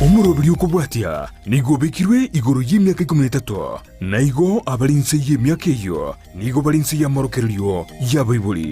Omurobiri ukubwatia nigo bekirwe igoro y'imyaka 13 naigo abalinse y'emyaka eyo nigo balinse y'amorokeryo y'abayibuli.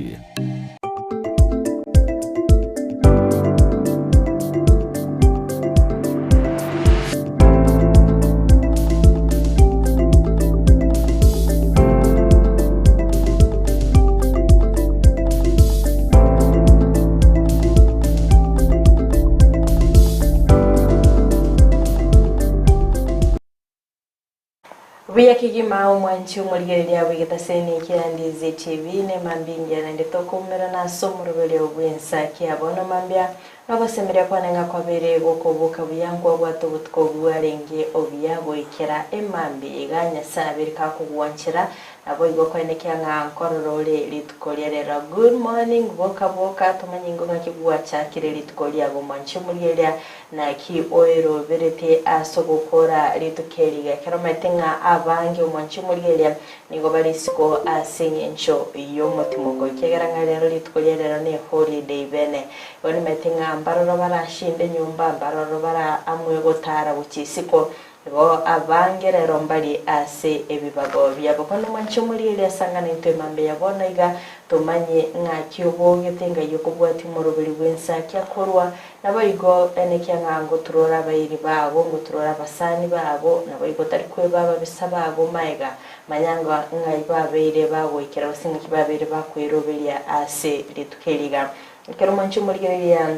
Buya kigima umwanchi umurigereria wigetaseni kya Ndizi TV ne mambingia na ndetokumera na somurubele obwensakia bono mambia nabasemerya kwanenga kwabere gokobuka buyangwa bwatubutko bwarenge obiyabo ikera emambi iganya sabiri kakugwanchira nabo igokwenekya nga nkororole litukolera. Good morning boka tumanyingo ngakigwa chakire litukolya gomanchi umurigereria na ki oero berete asogokora litukeriga kerometenga abange umwanchi umurigereria nigo barisiko asenyencho yomutimogo kegeranga rero litukolera ne holiday bene bone metenga mbaroro barashinde nyumba mbaroro bara amwe gotara bukisiko bo abange rero mbali ase ebibago byabo kono umwanchi umurigereria sangana intemambe yabona iga tumanye ngakyobo getenga yokobwati morobiri bwensakia korwa nabayigo enekya ngango turora bayiri babo ngo turora basani babo nabayigo tarikwe baba bisaba abo maiga manyanga ngai babere bawo ikera basinga kibabere bakwerobelia ase litukeliga kero manchu murigereria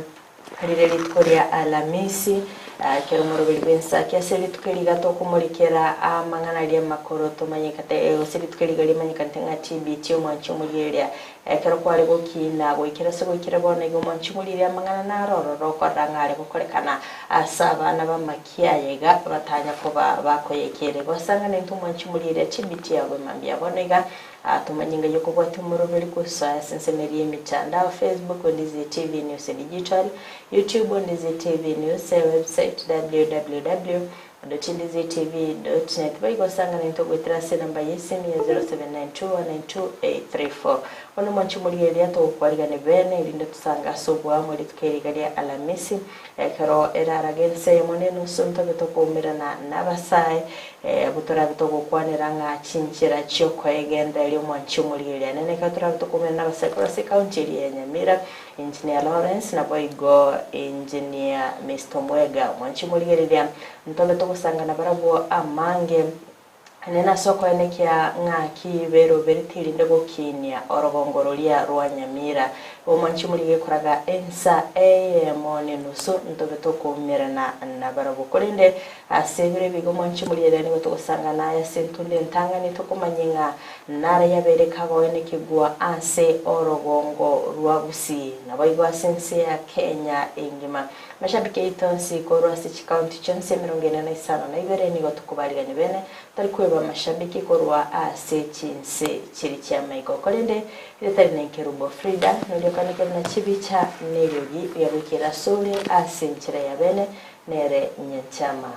harire litukoria ALHAMISI kero morobiri bwensakia se litukeliga to kumurikera amangana lia makoro tumanyikate se litukeliga limanyikante ngati bityo manchu murigereria kero kwari gukina gwikira se gwikira bona igo manchu murigereria amangana naroro kwarangare gukorekana asabana bamakiayega batanya ko bakoyekere basanga n'intu manchu murigereria chibiti yabo mambia bonega tumanyinga yoko bwati murobiri kusa sensemeri mitandao Facebook Ndizi TV News Digital, YouTube Ndizi TV News, website www.ndizitv.net. Baigo sanga n'intu gwitrase namba yesimi ya 0792192834. Ono manchu murigereria to kwarigane bene irinde tusanga sobwa muri tukerigaria ALHAMISI kero eraragense moneno sonto betokomera na nabasai butora bitokokwanira nga chinchira cyoko egenda iri manchu murigereria nene katura bitokomera nabasai kurase county ya Nyamira engineer Lawrence na boigo engineer Mr. Mwega manchu murigereria ntobe tokusanga na barabo amange nena soko enekya ngaki bero beritiri ndego kinya orogongorolia rwa Nyamira omanchi murige kuraga ENSAKIA mone nuso ntobe tokumera na barabo kolinde asebire bigo manchi murire ni gutosanga na ya sentunde ntanga ni tokumanyinga nara yabereka go enekigwa ase orogongo rwa Gusii na baigwa sense ya Kenya ingima mashabike itonsi korwa sich county chonse 45 na ibere ni gotukubaliganye bene tarikuba mashabiki korwa ase chinse chiri cha maiko kolende litari na KERUBO FRIDAH noliokanike na chibicha neyogi yabikira sole ase nchira ya bene nere Nyanchama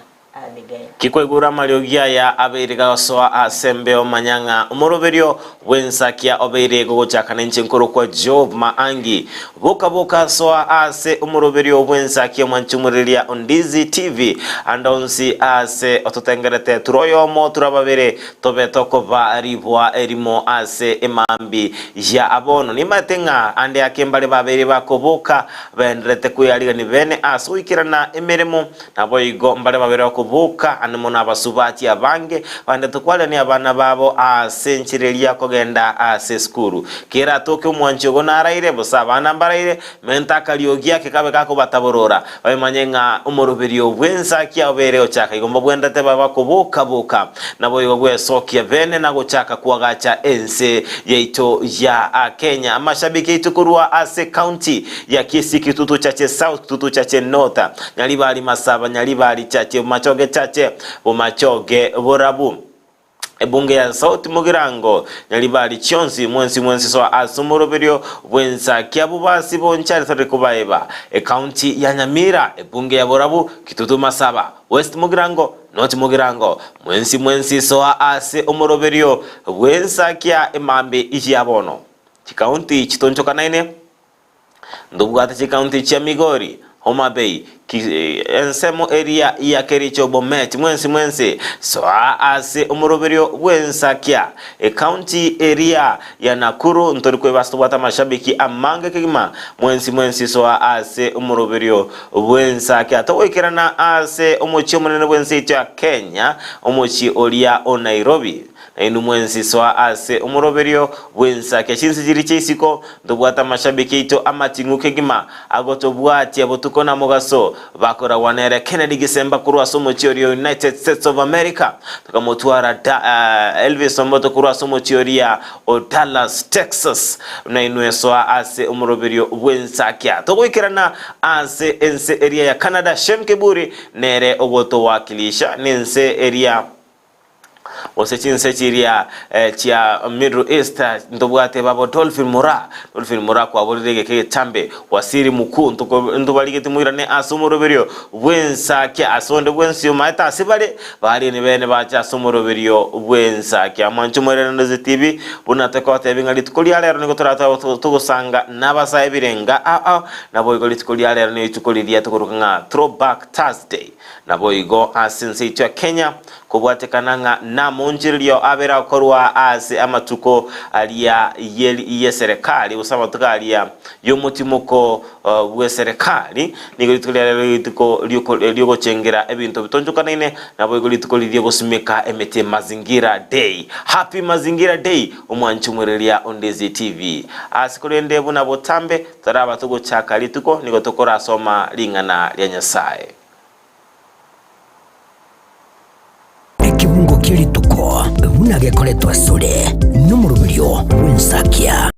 Abigael kikwegura mariogia ya abiriga osoa asembe omanyanga umoroberio wensakia obeire gogochakana nchenkoro kwa job MAANGI boka soa ase umoroberio wensakia manchumuriria Ndizi TV andonsi ase ototengerete turoyomo turababere tobetoko baribwa erimo ase emambi ya abono nimatenga ande akembale babere bakoboka bendrete kuyaliga ni bene asuikirana emeremo naboigo mbale babere buka anemona abasubati abange bande tukwale ni abana babo asenchirelia kogenda ase skuru kera toke umwanchi gona araire bosabana mbaraire mentaka liogia kikabe kako bataborora bayimanyenga umoroberio bwensakia obere ochaka igomba bwendate baba kubuka nabo yogwe sokia bene nago chaka kuagacha ense yeito ya Kenya amashabiki itukurwa ase county ya Kisii kitutu chache south kitutu chache north nyalibali masaba nyalibali chache machoge chache umachoge borabu ebunge ya sauti mugirango nyalibali chonsi mwensi so asumoroberio bwensakia bubasi bonchari tore kubaeba county ya Nyamira ebunge ya borabu kitutu masaba west mugirango north mugirango mwensi so ase umoroberio bwensakia emambe ijiabono chikaunti chitonchoka naine ndubwate chi county cha Migori Homa Bay ensemo area ya Kericho Bomet mwensi so ase umuroberio bw'Ensakia county area ya Nakuru ntorikwe bastubata mashabiki amange kigima mwensi so ase umuroberio bw'Ensakia tawekirana ase umuchi munene bw'ensi cha Kenya umuchi olia o Nairobi inu mwensi so ase umuroberio bw'Ensakia chinsijiri chisiko ndubwata mashabiki ito amatingu kigima agotobwati abotuko na mugaso bakora wanere Kennedy Gisemba kurwa somo theory United States of America tukamutwara Elvis Omoto kurwa somo theory o Dallas Texas na inweso ase umuroberio bw'Ensakia tokwikirana ase ense area ya Canada Shemkeburi nere ogoto wakilisha nense area osechinse chiria chia Middle East ndobwate babo Dolphin Mura kwa bolege ke tambe wasiri mukuu ndobaligete muirane asumuroberio bw'Ensakia asonde bwensi maita sibale bali ni bene bacha asumuroberio bw'Ensakia manchumere Ndizi TV bunatekote bingali tukulia lero niko turata tugusanga nabasa ebirenga nabo igoli tukulia lero ni tukuliria tukurukanga Throwback Thursday nabo igo asinse cha Kenya kubwatekananga na monjirio abera korwa ase amatuko alia ye serikali usaba tukalia yo mutimoko we serikali nigoli tulero lyoko chengera ebintu bitonjukanaine nabo igoli tukoliriye gusimika emete mazingira day. Happy mazingira day umwanchumurelia Ndizi TV asikolende buna botambe taraba tugo chakali tuko nigo tokora soma lingana lya Nyasaye. Ekibungo kiri tuko bunage koletwa sore n'umurubirio w'Ensakia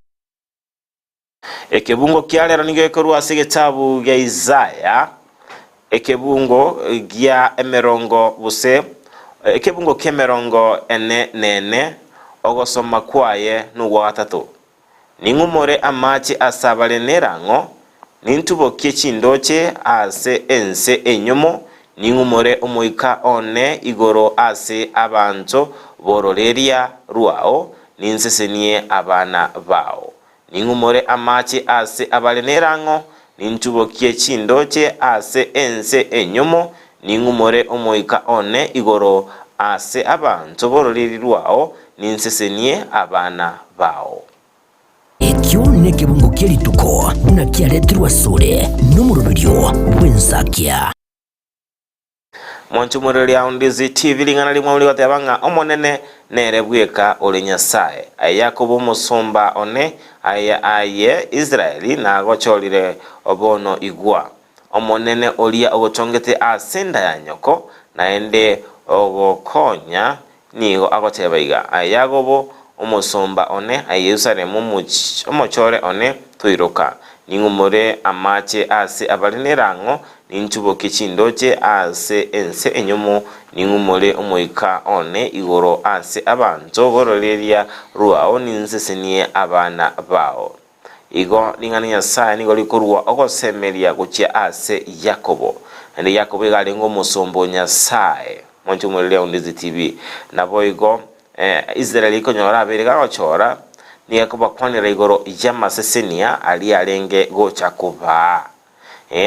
ekebungo kyalera nigekorwa sigetabu ya Isaya ekebungo gya emerongo buse ekebungo kemerongo nene ogosoma kwaye n'ugwa gatatu ningumore amachi asabalenerango nintubo kyekindoche ase ense enyomo ningumore umuika one igoro ase abantu bororeria ruao ninsesenie abana bao ningumore amachi ase abalenerango nintubokie chindoche ase ense enyomo ningumore umuika one igoro ase abantu bororeria ruao ninsesenie abana bao. Ekyo nekebungo kyerituko unakialetirwa sore n'umurubirio w'Ensakia Mwanchumurelia Ndizi TV lingana limwe muri batebanga omonene nerebweka ole Nyasaye ayakobo musumba one aye Israeli na gocholire obono igwa omonene olia ogochongete asenda ya nyoko naende ogokonya nigo agotebaiga ayagobo omusumba one aye Yerusalemu omochore one tuiroka ningumore amache ase abalinerango ninchubo kichindoche ase ense enyomo ningumore omoika one igoro ase abantu bororeria ruao ninsesenie abana bao igo lingana Nyasaye nigo likorwa ogosemeria guchia ase Yakobo ende Yakobo igalengo musombo Nyasaye mwanchumurelia Ndizi TV nabo igo Israeli konyora abiriga ochora ni Yakobo kwanira igoro yamasesenia ali alenge gocha kuba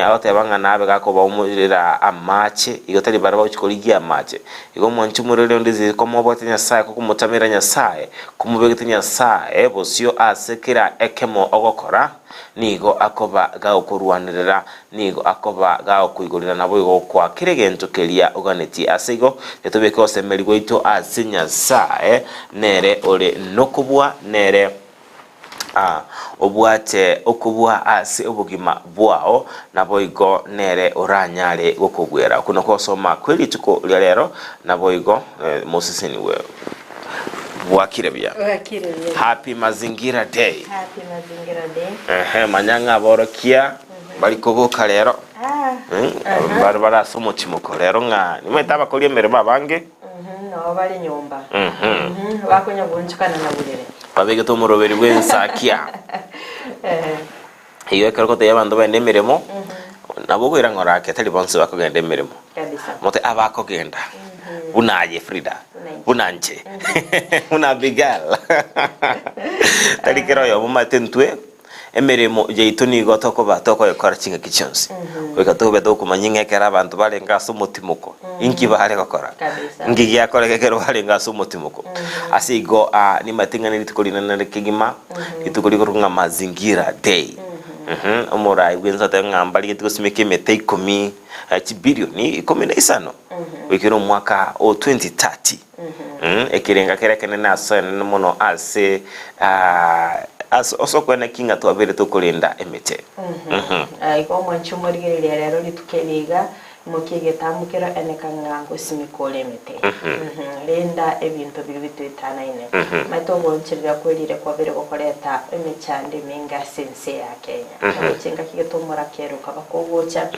abatebanga nabe gakoba umurira amache igotari baraba uchikoligia amache igo mwanchumurire Ndizi komobote Nyasaye kukumutamira Nyasaye kumubegete Nyasaye bosio asekira ekemo ogokora nigo akoba gaokurwanirira nigo akoba gaokuigurira nabo igo kwa kiregento kelia oganeti asigo yetobeka osemerigo ito ase Nyasaye nere ole nokubwa nere obwate okubwa ase obugima bwao nabo igo nere oranyale gokugwera kuno kosoma kweli tuko lero nabo igo Moses niwe wakirebya Happy mazingira day. Happy mazingira day. Manyanga borokia bali koboka lero barabara somo chimoko lero nga nimetaba kolie mbere babange no bali nyumba bakonya bunchukana na bulere babege to muroberi bw'Ensakia iyo keroko y'abantu bende mirimo nabo kwira ngora ketali bonse bakogenda mirimo kabisa mote abakogenda bunaye Frida bunanje una Abigael talikero yo mumatentwe emeremo jeitu nigo tokoba tokoyekora chinga kichonsi weka tobe tokumanyinga kera abantu barenga sumutimuko inki bahare gokora ngigi yakore kero barenga sumutimuko asigo ni matinga ni tukolina na kigima itukoli kurunga mazingira day omurai gwenza tangambali tukusimeke mete 10 bilioni 15 wekero mwaka o 2030 ekirenga kerekene na sana mono ase osokwena kinga twabere tukulinda emete aiko mwanchu muri rero litukeliga mukige tamukira enekanga ngosimikole emete lenda ebintu biri bitwitana ine matongo nchirira kwelire kwabere gokoreta emechande minga sense ya Kenya chinga kigetomora kero kabakogocha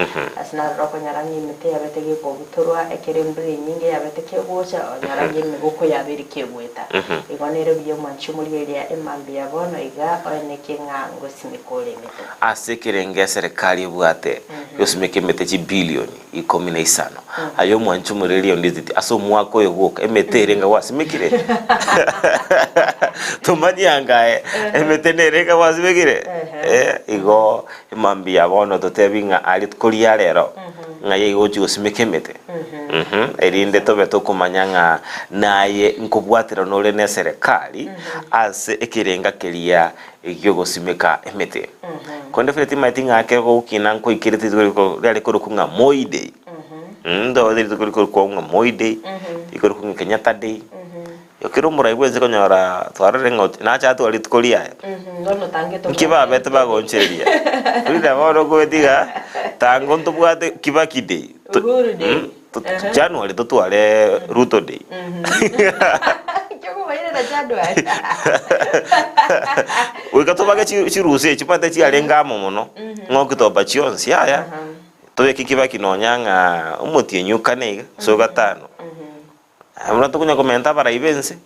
asina roko nyarangi emete yabetege kobutorwa ekerembere nyinge yabeteke gocha nyarangi migoko yabere kegweta igonere byo mwanchu muri ria emambi yabona iga enekenga ngosimikole emete asekirenge serikali bwate yosimeke emete bilioni 15 ayo mwanchu muri Ndizi aso mwako yogoka emeterenga wasimikire tumanyangae emetenerenga wasimikire igo imambi yabono totebinga ali tukolia rero ngaye igochi gosimike emete erinde tobe tokumanyanga naye nkubwatira nole ne serikali ase ekirenga kelia igyo gosimika emete konde fete maitinga ake gokina nko ikirete ko rale ko kunga moide ndo deri ko kunga moide ikoro kunga Kenyatta day yokero murai bwenze konyora twarare na cha twali tukolia ngono tange to kiba bete bagoncheria frida boro ko diga tango ntubwate kiba kide January tutware Ruto day wika tobaga chiruse chipate chialenga mono ngokitoba chionsi yaya tobe kikiba kinonyanga umutie nyuka nega so gatano amuna tukunya komenta para ibense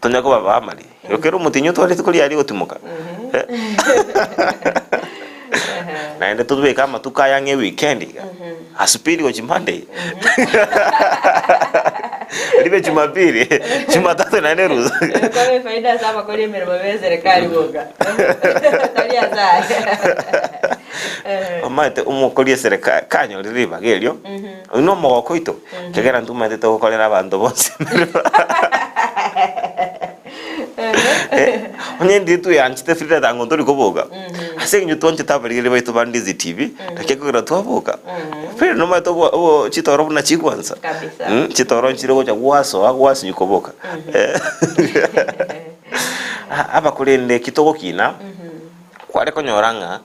tonya ko baba amali yokero mutinyo twali tukuli ali otumuka na ende tutube kama tukayange weekend asupili go Monday libe Jumapili Jumatatu na neruza kwa faida sama kwa ile mero serikali boga talia za amate umukolie serikali kanyo riba gelyo uno mogoko ito kegera ntumate to gukorera abantu bose onye nditu yanchite frida tango tori koboga ase nyu tonche tabarire baitu bandizi TV takekura twaboga pero no mato bo chitoro na chikwanza kabisa chitoro nchiro gocha gwaso agwasi yukoboka aba kulende kitogo kina kware konyoranga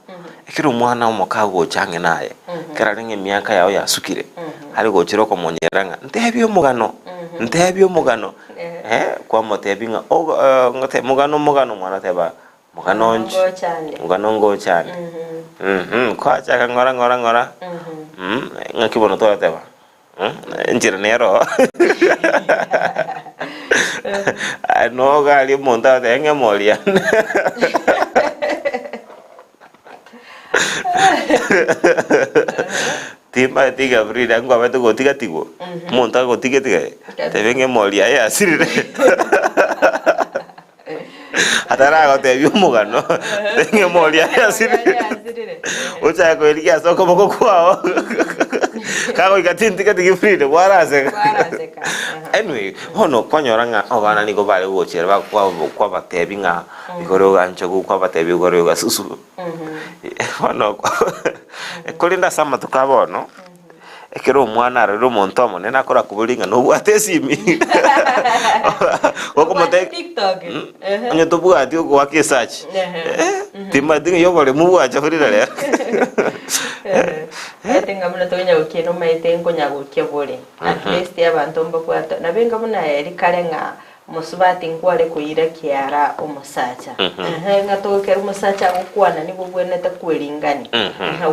ekiro mwana omokago change naye kerarenge miaka yao yasukire ari gochiro ko monyeranga ntebyo mugano kwa motebinga ngote mugano mwana teba mugano ngo chane kwa chaka ngora ngakibono to teba njira nero no gali monta tenge molia timba tiga frida ngwa beto gotiga tigo monta gotiga tiga tebenge molia ya sirire atara gote byumugano tenge molia ya sirire ocha ko elikia soko moko kwao kago ikatintika tigi frida waraseka anyway hono konyoranga obana niko bale gochera kwa batebinga igoro gancho kwa batebi igoro gasusu hono kolinda sama tukabono ekero mwana rero montomo nena kora kubulinga no bwatesimi wako mote TikTok onye tobwati uko wake search timadinga yobale mubwacha kurira le tenga muna tonya ukino maitengo nyagukia bole at least abantu mbakwato nabenga muna erikarenga musubati ngwale kuira kiara omusacha ngatokera omusacha ukwana nibo bwenete kwelingani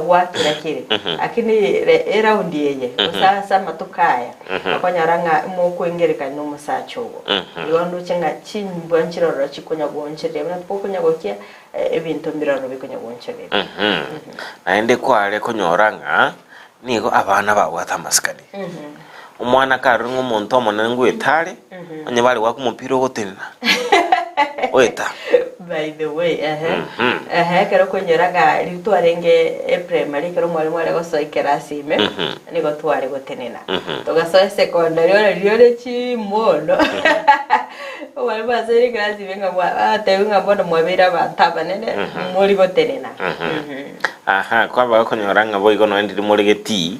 gwakira kire akini era undiye sasa matukaya akonyaranga mo kwengereka no musacha ugo yondo chenga chimbwa nchiroro chikonya gonchire bana pokonya gokia ebintu mbirano bikonya gonchire aende kwale konyoranga nigo abana babwata maskani umwana karungu monto monengu etale onye bali wa kumupiro gotenna oeta By the way, kero kunyuraga ritu arenge primary kero mwalimu ale gosoikera sime nigo twari gotenena togasoe secondary ore riore chimono mwalimu aseri class venga bwa teunga bono mwabira bataba nene muri gotenena kwaba kunyuranga boy gono ndi muri geti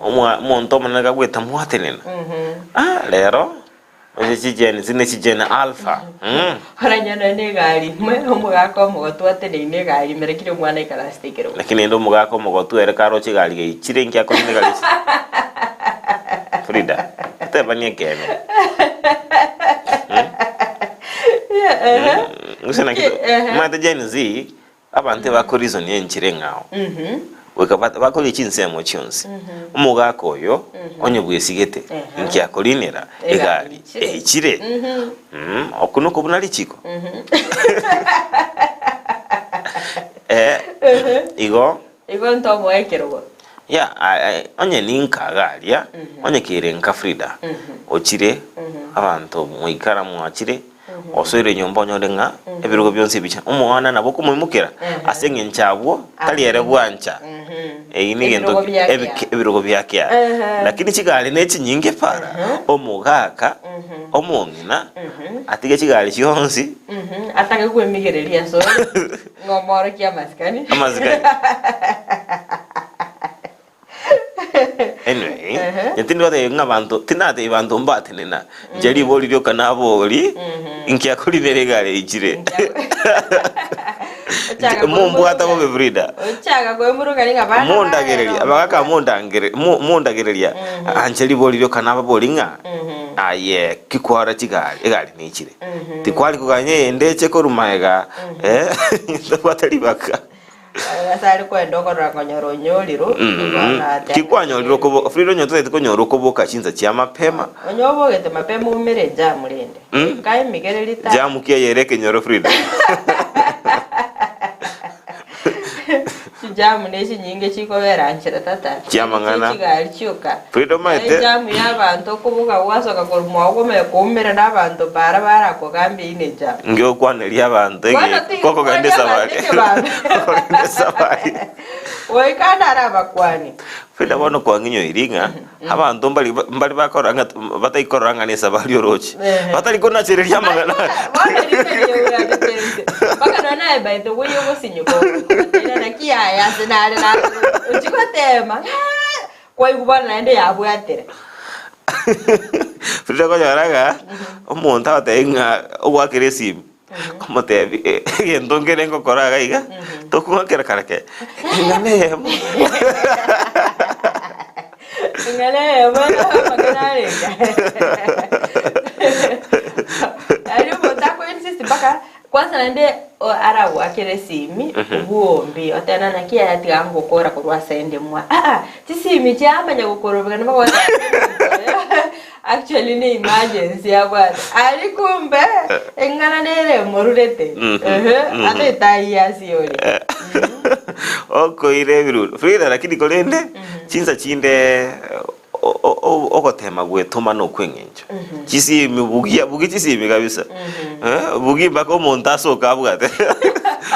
omuntu managa gweta mwatenena lero Chijena alpha. Haranyana negari, mwe omugako mugotwate ne gari merekire mwana ikalastikero. Lakini ndo mugako mugotu ere karo chigari ge chirenki ako ne gari. Frida, tebanye kene. Ngusena kito. Mata Gen Z abante bakorizo ni enchirengao. Bakoli chinsemo chionse umugako yo onye bwesigete nki akolinera egali chire okuno ko bunali chiko igo ntomo ekerogo ya onye ninka galia onye kirenka Frida ochire abantu muikara mwachire oswere nyombo nyolenga ebirugo byonse bicha umwana nabo kumumukira asenge nchabo taliere bwancha ini gento ebirugo byake lakini chigali nechi nyinge para omugaka omongina atige chigali chionsi atake kwemigereria so ngomoro kia maskani anyway yatindi wate ngabantu tinate ibantu mbatenena jeri boli ryo kanaboli inkia kulinere gale ichire mumbu hata mo Frida ochaga kwe muruga ninga bana mundagereria abagaka mundagereria anjeli boli ryo kanaba bolinga aye kikwara chigali egali nichire tikwali kuganye ndeche ko rumaega ndabatali baka asali kwenda okora konyoro nyoliro kikwanyoliro ko Frida nyoto konyoro ko boka chinza chia mapema onyobo gete mapema umere jamu rende kai migerelita jamu kia yereke nyoro Frida jamu nechi nyinge chiko veranchira tata chiamangana chigali chuka Frida maite jamu yabantu kubuka wasoka korumwa gome kumera nabantu bara ko gambi ine jamu ngyo kwanelia abantu koko gande sabari Woi kana araba kwani Frida bono kwa nginyo iringa abantu mbali bakoranga bataikoranga ne sabari orochi batali kona chireria mangana bana rikeye ura gitense baka nona by the way yogo sinyuko ina kia ya senale na uchikotema kwa ikubana naende yabwatire Frida ko yaraga omuntu atenga ogwakire simu como te endongere ngo koraga iga tokungakera karake ngane makanare ari botako insist baka kwanza nende arabu akere simi ubuombi otana nakia yatiga ngokora kurwa sende mwa tisimi chamba nyagokoro bana bako actually ni emergency abana ari kumbe engana nere morurete ate taiya siori oko ire biru Frida lakini kolende chinza chinde okotema gwetoma no kwengenjo Kisii bugi Kisii kabisa bugi bako montaso kabwate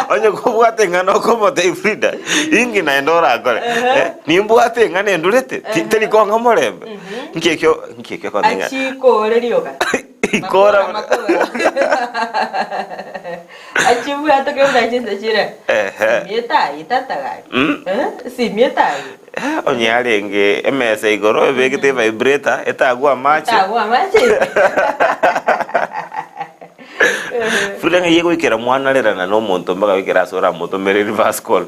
onye kubwate ngano komote Frida ingi na endora akore nimbwate ngane ndurete teli konga morembe nkekyo kwa ninga achiko rerioga ikora achibu atoke unajinda chire mieta itataga mieta onye arenge MS igoro ebegete vibrator etagwa machi Frida yego ikera mwana lera na no muntu mbaga ikera sora muntu mere reverse call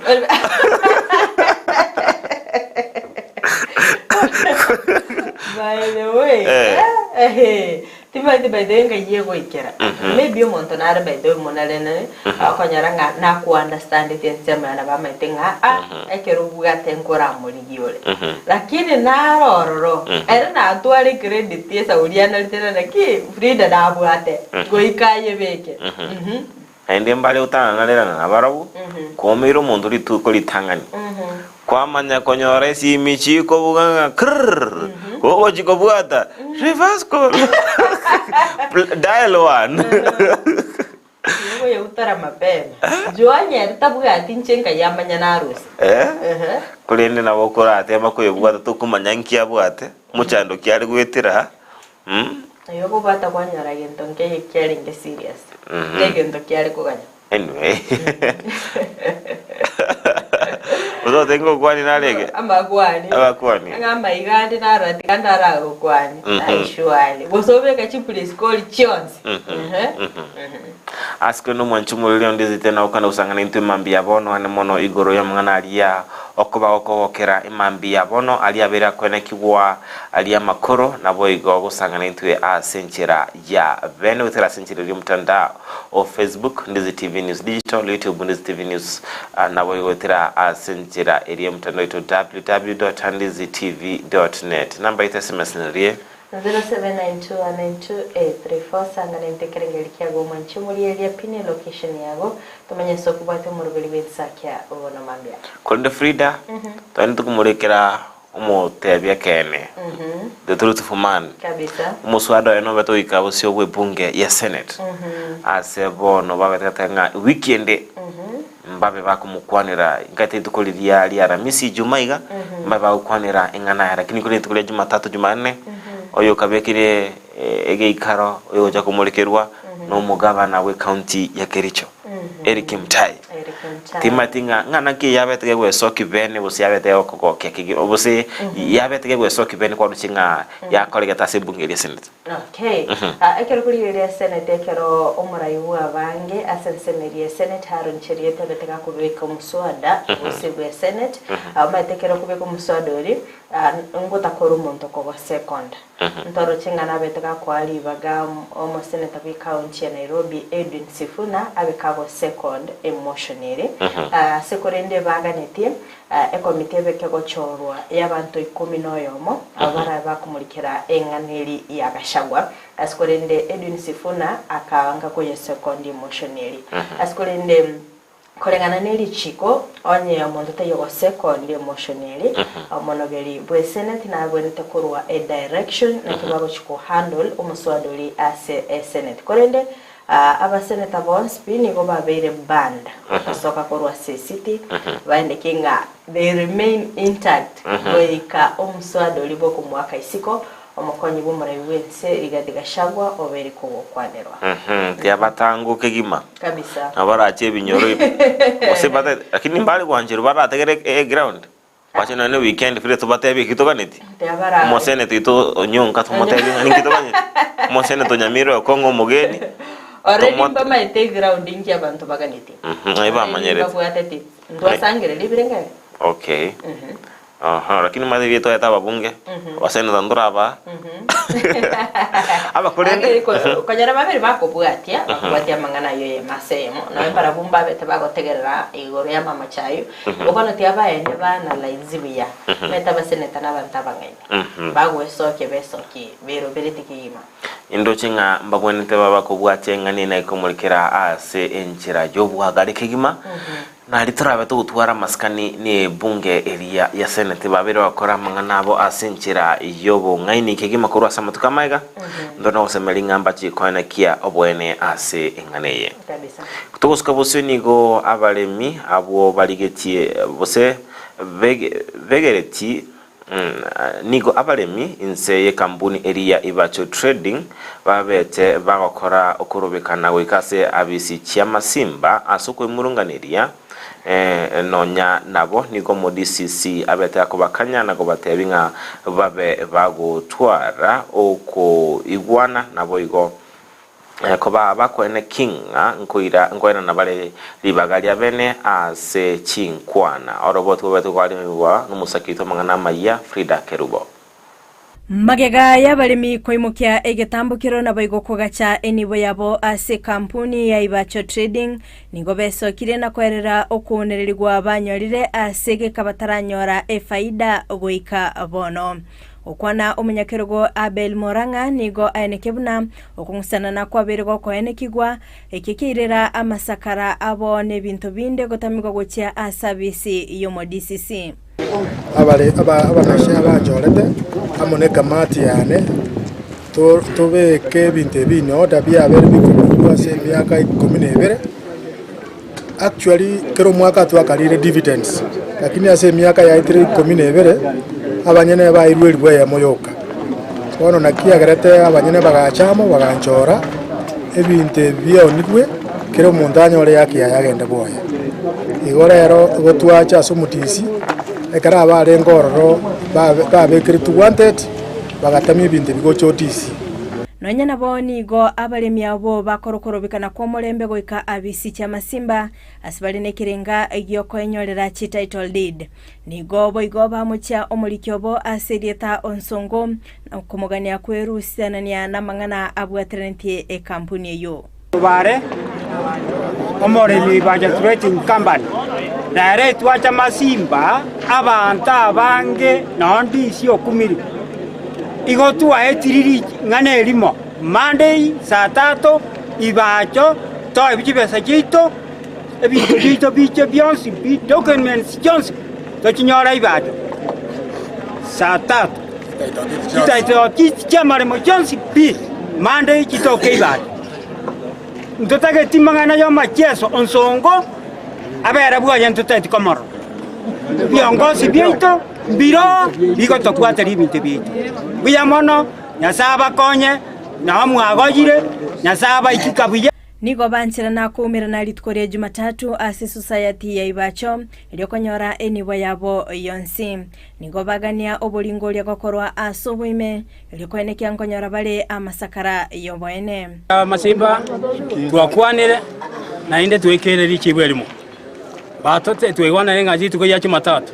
by the way Tiba denga yego ikera maybe umuntu nare by the way monalene akonyaranga na ku understand it ensema na ba maitenga ekerubuga tenkora muri giole lakini narororo era na atwari credit yesa uriana litera na ki Frida dabwate goikaye beke ende mbale utanga lera na barabu komero muntu lituko litangani kwamanya konyore si michiko buganga krr ko jiko buata reverse call dial one Yego ya utara mapema. Joanya ritabuga atincenga yamanya na harusi. Kulende na bokora ate makoye bwata tukumanya nkia bwate muchando kyari gwetira. Yego bata kwanyara gento nke kyari nge serious. Ngegento kyari kuganya. Anyway. Uzo tengo kwani nalege. Amakwani. Abakwani. Ngamba igandi narati kandara kwani. Aishwali. Bosobeka chipuli skoli chionzi. Asko no mwanchumulio Ndizi tena ukana usangana into mambia bono ane mono igoro ya mwana alia okoba okokera imambia bono alia bera kwene kibwa alia makoro na boigo gusangana into a senchera ya bene utera senchera ya mtandao o Facebook Ndizi TV News Digital, YouTube Ndizi TV News na boigo utera a senchera ya mtandao ito www.ndizitv.net namba ita SMS nirie 0792928834 sangana ntekerengeli kyago mwanchumuli elia pini location yago tumanye sokubate murubeli wensakia ubona mambia Kolinde FRIDAH twani tukumulekera umutebya kene the truth of man kabisa umuswada eno beto ikabo sio bwe bunge ya Senate asebo no babetatanga weekend mbabe bakumukwanira ngate tukuliria ali ALHAMISI Jumaiga mbabe bakukwanira ingana lakini kule tukulia Jumatatu Jumanne oyo kabekire egeikaro oyo ja kumulekerwa no mugabana we county ya Kericho Eric Mtai timatinga ngana ki yabete gwe soki bene bose yabete okoko keki bose yabete gwe soki bene kwa rucinga ya kolega tase bungeri Senate okay ekero kuri ya Senate ekero umurayiwa bange asensemerie Senate Harun Cheriete betega kubeka muswada bose bwe Senate amatekero kubeka muswada uri ngota koru muntu ko second ntoro cingana betega kwali baga omo Senate bi county ya Nairobi Edwin Sifuna abekabo second emotionally sekorende baganete ekomite bekego chorwa y'abantu 11 abara bakumulikira enganeli ya Gashagwa asikorende Edwin Sifuna akanga ko second emotionally asikorende korengana neri chiko onye omuntu tayo second emotionally omonogeri bwe Senate na bwente kurwa a direction na kibago chiko handle umuswadoli as a Senate korende abaseneta bonspin nigo babere band soka korwa city baende kinga they remain intact boika umuswadoli boko mwaka isiko omukonyi bumurayi wense Rigathi Gachagua obere ko kwanderwa yabatangu kegima kabisa abarache binyoro osebata lakini mbali kwanjiro barategere ground wachana ne weekend fire to batebi kitoganiti mosene tito nyonka to motebi ngani kitoganiti mosene to Nyamira Kongo mugeni already mbama ite ground ingi abantu baganiti aiba manyere bakwatete ndo sangere libirenga okay lakini madhi vyeto ya taba bunge wasene tandura aba aba kolende kanyara babiri bakobwatia bakobwatia mangana yoye masemo na para bumba bete bagotegerera igoro ya mama chayo ubona tiaba ene bana laizibiya meta baseneta nabanta banganya bagwesoke besoki bero beretikima indochenga mbagwenete baba kobwatia ngani na ikomulikira ase enchira jobuhagari kigima na litarabe to utwara maskani ni bunge eria ya Senate babere bakora mangana abo asenchira yobo ngaini kigima korwa samatu kamaiga ndona osemelinga mbachi kwana kia obwene ase enganeye kabisa kutokoska bose nigo abalemi abo baligetie bose vegereti nigo abalemi inse ye kampuni eria ibacho trading babete bagokora okurubikana wikase abisi chiama simba asoko imurunganiria nonya nabo nigo modicc abete akobakanya na gobatebinga babe bagutwara oko igwana nabo igo koba bakwene kinga nkoira na bale libagalya bene ase chinkwana oroboto beto kwali miwa numusakito mangana maya FRIDAH KERUBO magega y'abalimi koimukia egetambukiro na baigo kogacha enibo yabo ase kampuni ya Ibacho Trading nigo besokire na kwerera okunererigwa banyorire ase gekabataranyora efaida goika bono okwana omunyakerugo Abel Moranga nigo aenekebuna okungusana na kwaberego ko enekigwa ekikirira amasakara abo ne bintu binde gotamigwa gochya asabisi yomo DCC abanashe abajolete amone kamati yane tubeke ebintu bino byabere bikorwa ase emyaka 12. Actually kero mwaka twakalire dividends, lakini ase emyaka ya 12 abanyene bairwe rwe moyoka bono nakiagerete abanyene bagachamo baganchora ebintu byonirwe kero omonto anyore yakia yagende boya igo rero gotwacha ase omutisi ekara abare ngororo babekire tu wanted bagatami ebintu bigocha otisi nonya nabo nigo abalemi abo bakorokorobekana kwa mulembe goika abisi kya masimba asibali nekirenga egioko enyorera chi title deed nigo boigo bamucha omulikyobo aserieta onsongo kumugania kwerusianania na mangana abwaterentie e kampuni eyo bare omoremi baja trading company direct wacha masimba abanta bange nondisi okumiri igotua etiriri ngane elimo Monday saa 3 ibacho to ebijibesa jito ebijito biche bionsi bi documents jons to chinyora ibacho saa 3 itaito kichamare mo jonsi bi Monday kitoke ibacho ntotage timangana yo macheso onsongo abera bwaje ntotati komoro biongozi bito biro bigo tokwateri ibintu bito biyamono nyasaba konye na mwagojire nyasaba ikikabuye nigo banchira na kumira na litkoria Jumatatu ase society ya Ibacho iliyokonyora enibo yabo yonsi nigo bagania obolingolia gokorwa asobuime iliyokwenekia nkonyora bale amasakara yoboene masimba twakwanire na inde twekere lichibwelimo batote twegwana ngaji tukoya Jumatatu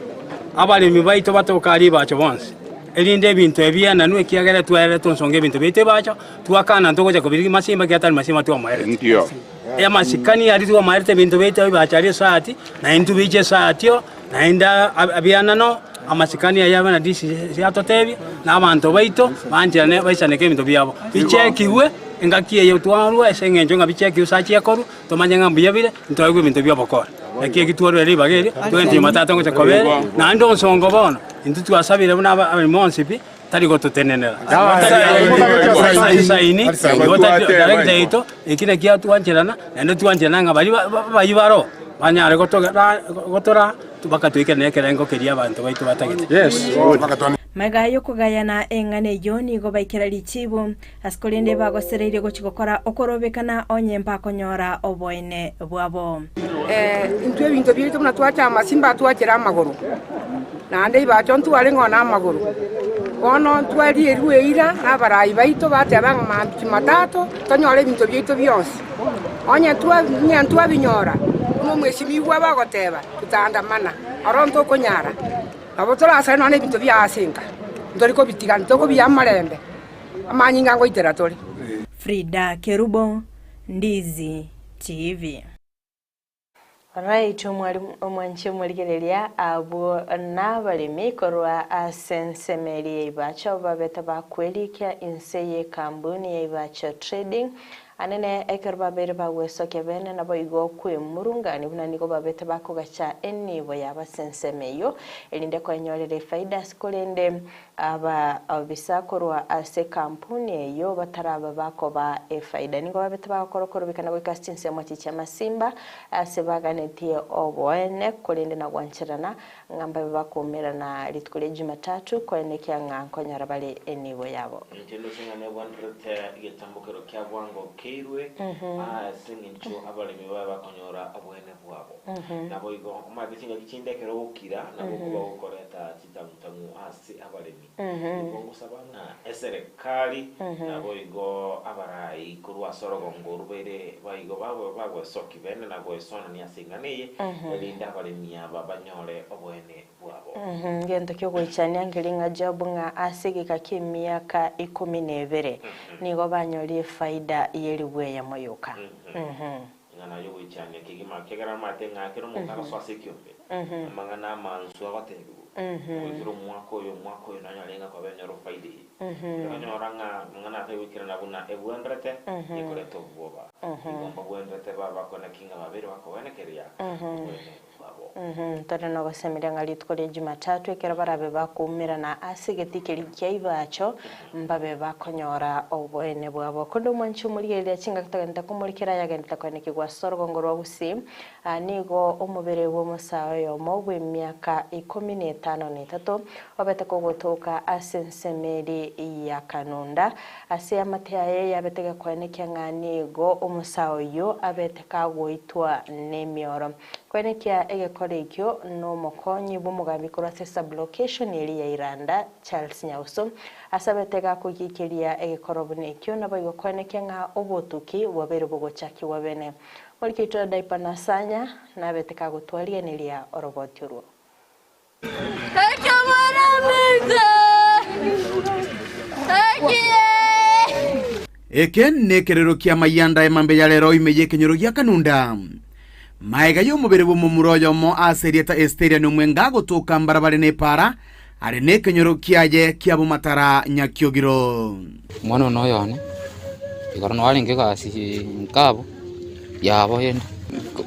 abalemi baito batokali bacho bonse elinde ebintu ebyana nwe kiagere twere tonsonge ebintu bite bacho twakana ntokoja kubiri masimba kyatali masimba twa maere ndio ya masikani ari twa maere ebintu bite bachari saati na intu bije saatio na inda abyana no amasikani yaba na disi yatotebi na abantu baito banjane baisaneke ebintu byabo bichekiwe engakie yo twarwa esengenjo ngabicheki usachi yakoru tomanyanga mbiyabire ntoyego ebintu byabokora nakie kitwaro eri bagere twenti matata ngo chakobere na ndo nsongo bono intu twasabire buna abimonsipi tari gotutenenera saini director ikine kia twancherana ndo twancherana ngabali bayibaro banyare gotora tubaka twikene kerengo keria abantu baitu batagite yes Maga yokugayana engane yoni go baikira lichibu askolinde bagosereire gochigokora okorobekana onyempa konyora oboine bwabo intwe bintu byeto na twacha masimba twachera amaguru na ande bacho ntware ngona amaguru ono twari erueira abarayi baito batera manti matato tonyore bintu byeto byonse onye twa binyora no mweshimiwa bagoteba tutandamana aronto konyara abo turasa none bintu byasinga ndoriko bitigana toko byamarembe amanyinga ngo iteratori FRIDAH KERUBO Ndizi TV Right, omwanche mwaligereria abo nabalimi korwa asensemeri Ibacho babeta bakwelikia inseye kampuni ya Ibacho Trading anene ekerba bere bagweso kebene nabo igo kwe murungani bunaniko babete bakogacha enibo yabasensemeyo elinde kwenyorere faida sikolende aba bisakorwa ase kampuni yo bataraba bakoba faida niko babete bakorokoro bikana bikastinse mwachicha masimba ase baganetie oboene kolende na gwancherana ngamba bakomera na litkole Jumatatu kwenekia ngankonyara bale enibo yabo intendo singane wanrete igitambukero kya bwango kirwe singincho abalemi baba konyora abwene bwabo nabo igo mabisinga kichindekero ukira nabo kuba ukoreta kitamutamu asi abalemi igo sabana eserikali nabo igo abarayi kurwa sorogo ngurubere baigo babo soki bene nabo esona ni asinganiye elinda abalemi abanyore obwene bwabo ngendo kyo kwichania ngilinga job nga asigika kimyaka 12 nigo banyori faida yeliwe ya moyoka ngana yo wichania kigima kegara matenga kero mukara swasikyope mangana mansu abatego kiro mwako yo nanyalenga kwa benyoro faida nyoranga ngana tewikira nabuna ebwenrete ikoleto boba igomba bwenrete baba kona kinga babere bako wenekeria Tore no basemira ngali tukore Jumatatu ekera barabe bakumira na asigetikeri kyayibacho mbabe bakonyora obwene bwabo kondo mwanchu muri ele chinga kutagenda kumurikira yagenda kwaniki gwa sorgongo rwa Gusii nigo omubere wo musawo yo mobwe myaka 15 obete kogotoka asensemeri ya kanunda ase amateaye yabetega kwaniki ngani umusawo yo abete kagwoitwa nemioro kwaniki egekorekyo no mokonyi bumugambi kurase sublocation eri ya Iranda Charles Nyauso asabetega kugikeria egekorobunekyo nabayo kwaniki nga obotuki wabere bugochaki wabene Olkito daipanasanya na beteka gutwaria nelia orobotyuro. Eken nekerero kia mayanda emambe ya lero imeye kenyoro gia kanunda. Maega yo mubere bo mumuroyo mo aserieta esteria no mwenga gotoka mbarabare ne para are ne kenyoro kiaje kia bo matara nyakyogiro. Mwana no yone. Ikorano walinge kasi nkabo. Yabo yenda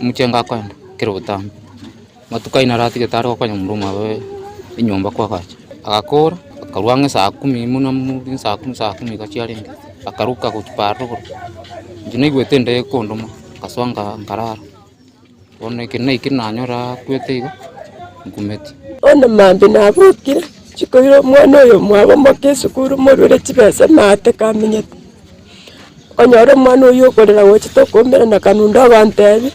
muchenga kwenda KERUBO matukaina rati getaro kwa nyumruma we inyumba kwa kacha akakora akarwange saa 10 muna mu saa 10 kachiaringa akaruka kutiparo jine gwetende kondoma kaswanga nkarara one kinai kinanyora kweteigo ngumeti ona mambe nabukira chikoiro mwana oyo mwabo makesukuru morure chibesa mate kamenyete Onyore mwana uyo korera wochito komera na kanunda bantebi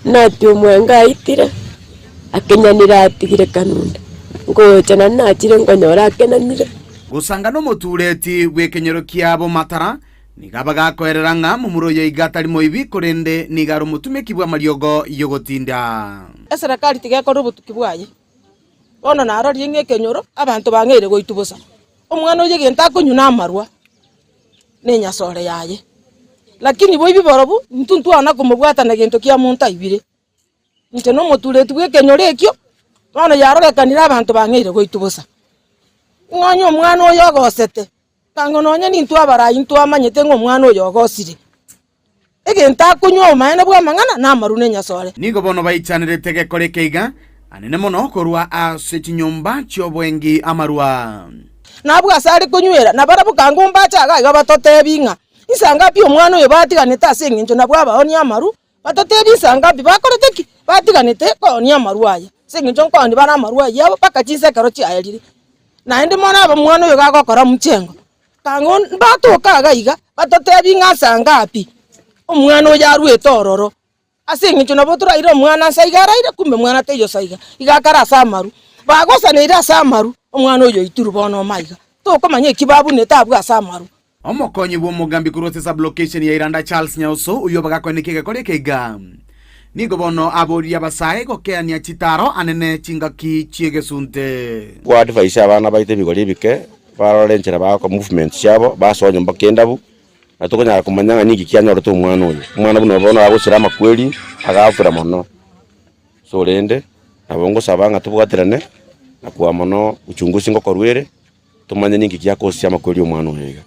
nati omwenga aitire akenyanira atigire kanunda ngochana nachire ngonyora akenanire gusanga no mutureti gwekenyero kiabo matara nigaba gakoerera nga mumuroyo igatari moibi korende nigaro mutumeki bwa mariogo yogotinda eserakali tigekora obutuki bwaye ona narori ngekenyoro abantu bangere goitubusa omwana oye genta kunyuna amarwa nenyasore yaye lakini boibi borobu ntuntu ana kumubwata na gento kia munta ibire nte no mutule tuwe kenyore ekyo ona yarorekanira abantu bangere goitubusa ngonyo omwana oyo gosete kangononya nintu abarayi ntu amanyete ngo omwana oyo gosire egenta kunywa omane bwa mangana na maru nenyasore nigo bono baichanire tegekore keiga anene mono korwa ase chinyomba chobwengi amarwa nabwa sari kunywera nabarabu kangumba chaga gabatotebinga isanga pyo omwana oyo batiganete ase nginjo nabwa abaoni amaru batotebi isanga bi bakoroteki batiganete koni amaru aya senginjo nkoni bana amaru aya abo paka chinsekero chiayerire naende mona abo mwana oyo gagokora muchengo kangon batoka gaiga batotebinga asanga api omwana oyo arwete ororo ase nginjo nabo turaire omwana saigaraire kumbe mwana teyo saiga igakara asa amaru bagosanire asa amaru omwana oyo ituru bono maiga tokomanya ekibabu netabwa asa amaru omokonyi bwo mugambi kurose sublocation ya Iranda Charles Nyauso uyo bagakonekege korekega nigo bono abori abasae gokeania chitaro anene chingaki chiegesunte kwa advice abana baite bigori bike barorenchera bako movement cyabo basonye mbakendabu atokanya kumanyanga niki kyanyoro to umwana oyo umwana buno bono agusira makweli agafura mono so rende abongo sabanga tubugatirane nakwa mono uchunguzi ngokorwere tumanye niki kyakosia makweli umwana oyo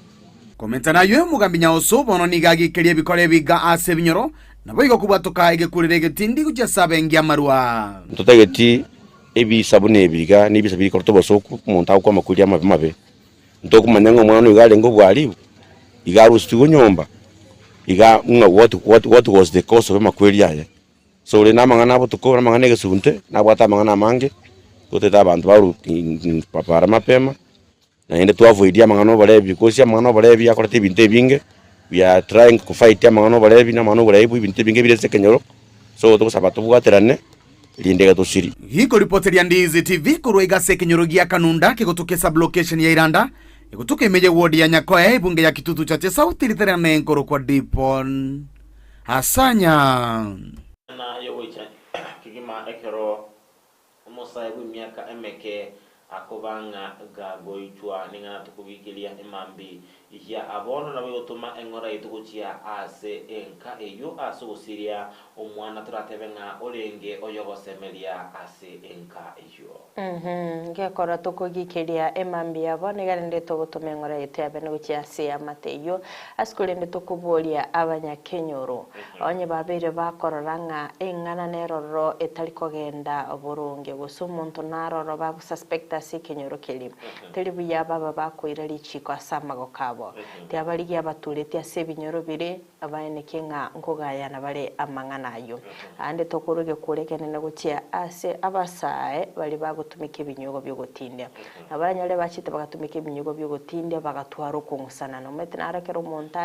komentana yo mugambi Nyauso bono nigagi kelie bikore biga ase binyoro nabo igo kubatoka igekurire getindi kuja sabengi amarwa ntotageti ebi sabune ebiga nibi sabiri korto bosoku monta kwa makweli amabe ntokumanyanga umwana oyo galengo bwali igarustu nyomba iga what was the cause of makweli aya so le namangana abo tukora mangana gesunte nabwata mangana mange kuteta abantu baru papara mapema na ende tu avoid mangano balebi kosia mangano balebi akorete binte binge we are trying to fight mangano balebi na mangano balebi binte binge birese kenyoro so to sabato bugaterane lindega to siri hiko reporter ya Ndizi TV kuruiga se kenyoro gia kanunda kegotoke sublocation ya Iranda ikutuka imeje ward ya Nyakoe bunge ya kitutu chache sauti literane nkoro kwa dipon asanya na yowicha kigima ekero umusa ebu miaka emeke akobanga gagoitwa ningana tukubikilia imambi ya abono na bigotuma engora itugucia ase enka eyo asugusiria omwana turatebenga orenge oyogosemeria ase enka eyo ngekora tukugikiria emambi abo nigarende tugutuma engora yitu yabe nugucia ase amateyo asikurende tukuburia abanyakenyoro onye babire bakorora nga engana neroro etari kogenda burungi gusa omuntu naroro bagususpecta ase kenyoro keri teri buya baba bakoira lichiko ase amago kabo tiabarigi abaturete ase ebinyoro bire abaeneke nga nkogayana bare amang'ana ayo ande tokuruge kurekenene gucia ase abasae bari bagutumika ebinyogo byogotinda abaranyare bachite bagatumika ebinyogo byogotinda bagatwara okungusana no mete narekera omuntu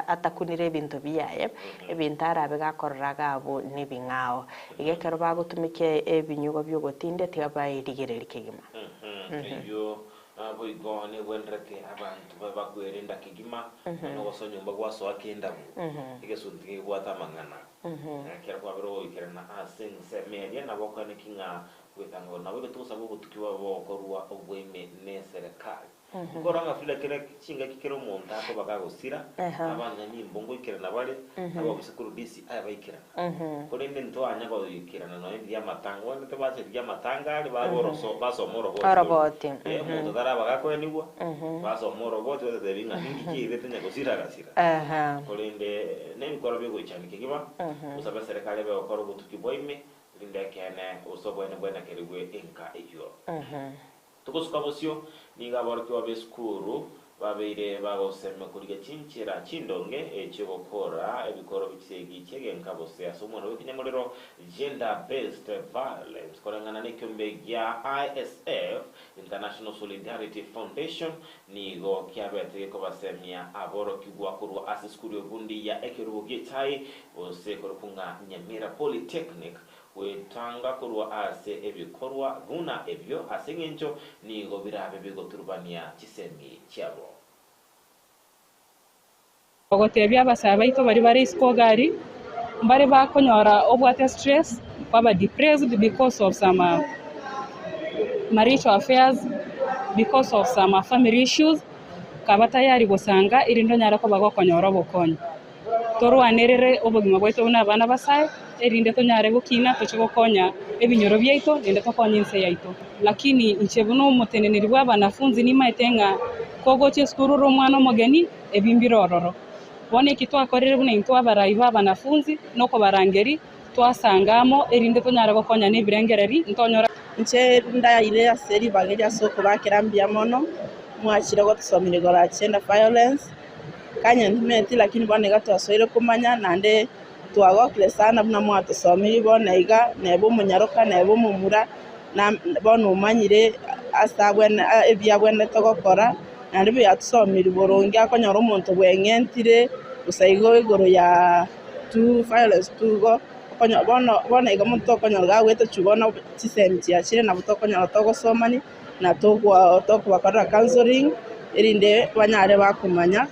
atakunire ebintu biyaye ebintu arabe gakorora gabo nebing'ao igekero bagutumika ebinyogo byogotinda tiabairigereri kigima iyo boigone wenreke abantu babakwerinda kigima no gosonyumba gwaso akenda igesunti gwata mang'ana kera kwa bero ikerana asense media na bokane kinga wetango na bwe tusabo butukiwa bokorwa obweme ne serikali ngoranga file kere chinga kikero monta ko bagagusira abanya nimbongo ikerana bare abo bisekuru disi aya baikira korende nto anya ko ikirana no ndi amatango ne tebache ndi amatanga ari bagoroso basomoro robote monto dara bagako enigwa basomoro bote de binga ngi ibete nya gusira gasira korende ne bikoro byo gochanika kiba usaba serikali be okoro butukiboime linde kene usobwene bwena kerigwe enka eyo tukusukabosyo niga barki wa beskuru babeire bagoseme kuriga cinchira cindonge ekigokora ebikoro bikisegi cyegenka bose asomwana w'ikinyamuriro gender based violence korangana n'ekyombe gya ISF International Solidarity Foundation nigo kyabete ko basemya aboro kigwa kurwa asiskuru gundi ya ekerubo gyetai bose korukunga Nyamira Polytechnic wetanga kurwa ase ebikorwa guna ebyo asengencho nigo birabe bigoturbania kisemi cyabo ogotebya abasaba ito bari bari iskogari mbare bakonyora obwate stress baba depressed because of some marital affairs, because of some family issues kabata yari gusanga irindo nyara ko bagokonyora obokonyi torwanerere obogima bwaito n'abana basaye erinde tonyare gukina tochigokonya ebinyoro byaito ende tokonya inse yaito lakini nchebuno umuteneneri bw'abanafunzi nimaitenga kogoche skuru romwana omogeni ebimbirororo bone kitwakorere bune into abarayi b'abanafunzi noko barangeri twasangamo erinde tonyare gokonya nebirengereri ntonyora nche ndaire aseri bageria soko bakirambia mono mwachire gotusomire gora gender violence kanya ntimeti lakini bone gatwasoire kumanya nande twagokire sana buna mwatusomire bona iga nebo munyaroka nebo mumura na bona umanyire asabwene ebyabwene togokora nande byatusomire borongi akonyora omuntu bwengentire usaigo igoro ya tu violence tugo konya bona iga muntu okonyora gawete chubona chisemi chire na butokonyora togosomani na tokubakora counseling erinde banyare bakumanya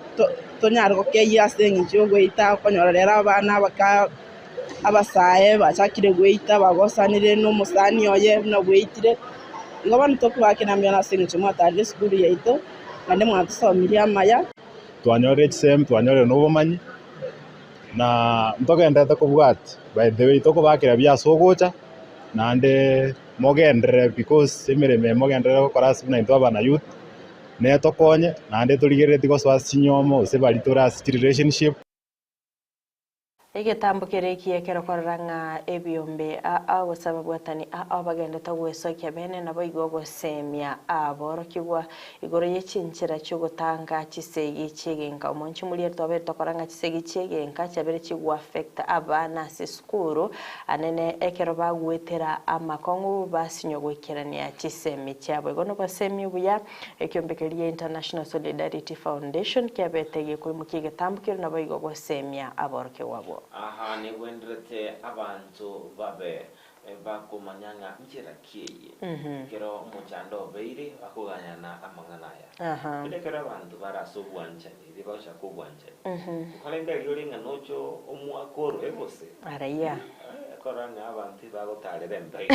tonyare gokeya asengi gweita konyora rero abana baka abasaye bachakire gweita bagosanire no musani oye no gweitire ngobana tokubakina na asengi mwatari skulu yaito nande mwatusomire amaya twanyore chisem twanyore nobomanyi na ntogenda kubwati by the way tokubakira byasogocha nande mogendere because emireme mogendere gukora asibuna into abana youth ne tokonye nande tuligere tigoso sinyomo ose bali tora relationship igetambukire kiekero koranga ebyombe a sababu atani bagenda tagwesokia bene nabo igogosemia aboro kigwa igoro yechinchira cyogotanga kisegi cyegenka umunchi muri tobe tokoranga kisegi cyegenka cyabere kigwa affect abana siskuru anene ekero bagwetera amakongo basinyo gwekerania kisemi cyabo igono basemi buya ekyombekeriye International Solidarity Foundation kyabetege kuri mukigetambukire nabo igogosemia aboro kiwabo aha ni wendrete abantu babe bakumanyanga mchira kiye kero muchando beire akuganyana amanganaya kero abantu barasobwanchani ribasha kubwanchani ukalenda ryorenga nocho omwakoro ebose araya koranga abantu bagotarire mbai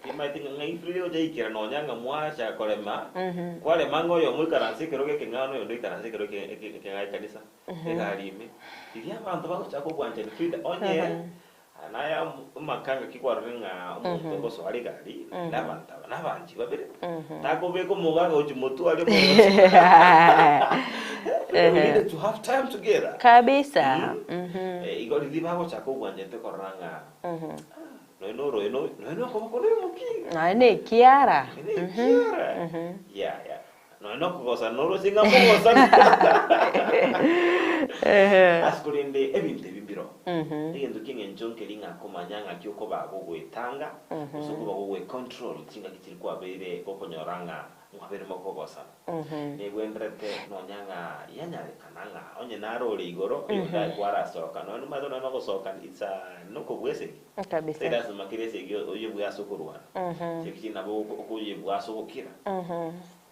imaitinga ngai frio jaikira no nyanga mwacha kolema kwale mango yo mwikaransi kiroge kingano yo ndikaransi kiroge kingai kanisa egarime iria abantu bagocha kubwanje frida onye anaya makanga kikwaringa umuntu ngoso ari gari n'abantu babiri takobeko mugaga ujimutu ari we need to have time together kabisa igori libago chako gwanje te koranga no como muki ne kiara yeah no kugosa no lo singa kugosa askurinde ebinte bimbiro igendo kinge njonke linga komanyanga kyoko bago gwetanga usukuba gwe control tinga kitiri kwa bere okonyoranga mwabere mokogosa negwendrete nonyanga yanyale kananga onye naro le igoro nda kwara soka no madona no soka itsa noko bwese kabisa seda makirese gyo oye bwaso kurwana sekina bo okuye bwaso bukira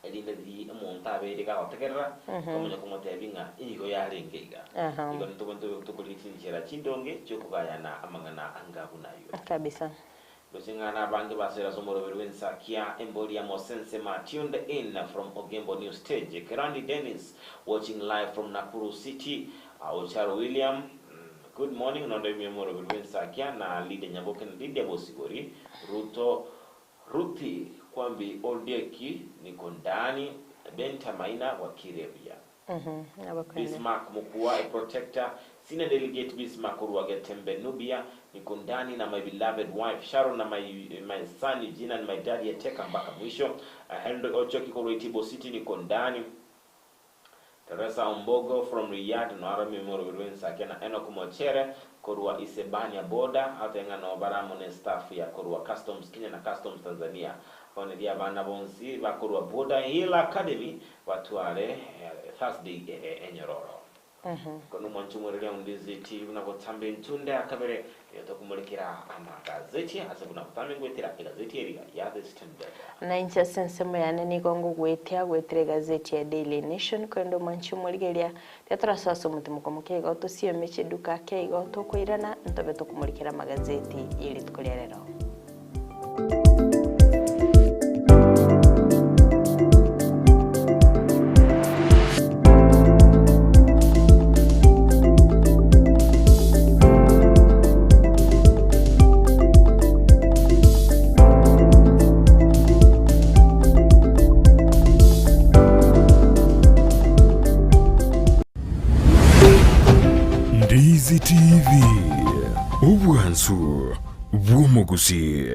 elinde di monta bere ka otekerra komunya komote binga igo yarengeiga igo ntokonto tukulikinjira chindonge chokugayana amangana angabunayo kabisa Lusingana bangi basera somoro ENSAKIA embolia mosense ma tuned in from Ogembo News Stage. Kerandi Dennis watching live from Nakuru City. Ocharo William, good morning. Nondo memoro ENSAKIA na lide nyaboke ndide bosigori. Ruti kwambi Oldeki niko ndani Benta Maina wa Kirebia. Bismarck Mukua a protector. Senior Delegate Bismarck Uruagetembe Nubia niko ndani na my beloved wife Sharon na my son Eugene and my daddy Yateka mpaka mwisho. Henry Ochoki Koritibo City niko ndani. Teresa Ombogo from Riyadh no ara memoro ENSAKIA na Enoch Mochere Korua Isebania Boda atenga no baramone staff ya Korua Customs Kenya na Customs Tanzania. Kone dia bana bonsi ba Korua Boda Hill Academy watuare Thursday enyororo. Kono mwanchumurira Ndizi TV nabotambe ntunda akabere yotokumurikira amagazeti asabuna kutambe gwetira gazeti eri ya The Standard na incha sensemo yana ni gongo gwetire gazeti ya Daily Nation kwendo mwanchumuriria tetrasaso mutumukomuke goto siyo meche duka ke goto koirana ntobe tokumurikira magazeti ili tukolera Ndizi TV ubwansu bw'umuguzi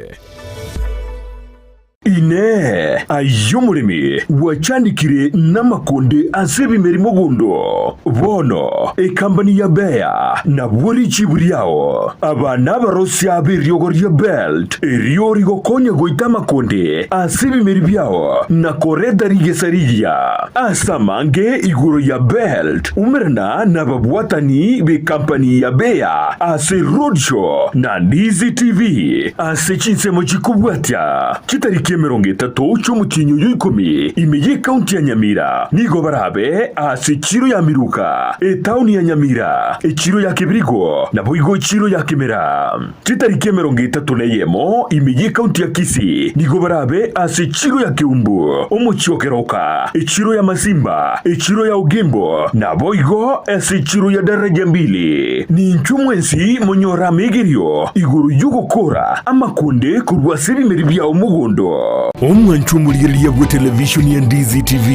ine ayomuremi wachandikire n'amakonde azebimeri mugundo bono ekambani ya beya na buri chiburiao abana barosya biryogo rya belt eriori gokonya goita makonde azebimeri byao na koreda rigesariya asamange iguro ya belt umerna na babwatani be kampani ya beya ase roadshow na Ndizi TV ase chinsemo chikubwatya kitariki 30 cy'umukinyo y'ikumi imeye county ya Nyamira nigo barabe asechiro ya Miruka etauni ya Nyamira echiro ya Kibirigo na boigo echiro ya Kimera kitariki 31 imeye county ya Kisii nigo barabe asechiro ya Kiumbu umuchokeroka echiro ya Masimba echiro ya Ugembo na boigo asechiro ya daraja mbili ni nchumwensi monyora megerio iguru yugokora amakunde kurwasiri meribya umugondo omwanchumuliriya bwa television ya Ndizi TV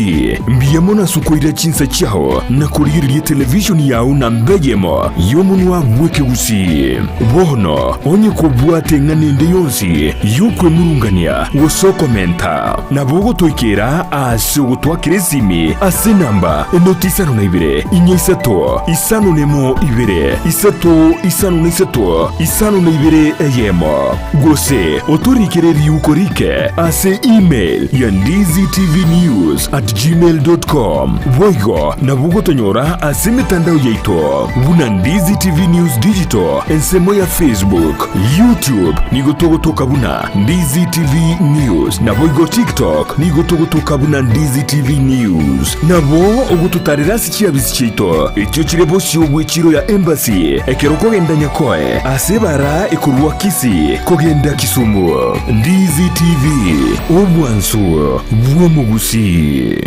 mbiyamona sukoira chinsa chao na kuliriya television yao na mbejemo yomunwa bweke Gusii bono onye kubwate nganende yonsi yukwe murungania wosoko menta na bogo toikera ase twakirezimi ase namba notisano na ibire inyisato isano nemo ibire isato isano na ibire eyemo gose otorikere yukorike ase email ya ndizitv.news@gmail.com. Voigo na bugotonyora ase mitandao yaito. Buna Ndizi TV News Digital ensemo ya Facebook, YouTube nigotogotoka buna Ndizi TV News. Na voigo TikTok nigotogotoka buna Ndizi TV News. Nabo ugututarira sikia bisichito. Ekyo kirebo cy'obwekiro ya embassy. Ekero kogenda nyakoe asebara ekurwa Kisii kogenda Kisumu. Ndizi TV omwanso bw'omugusii.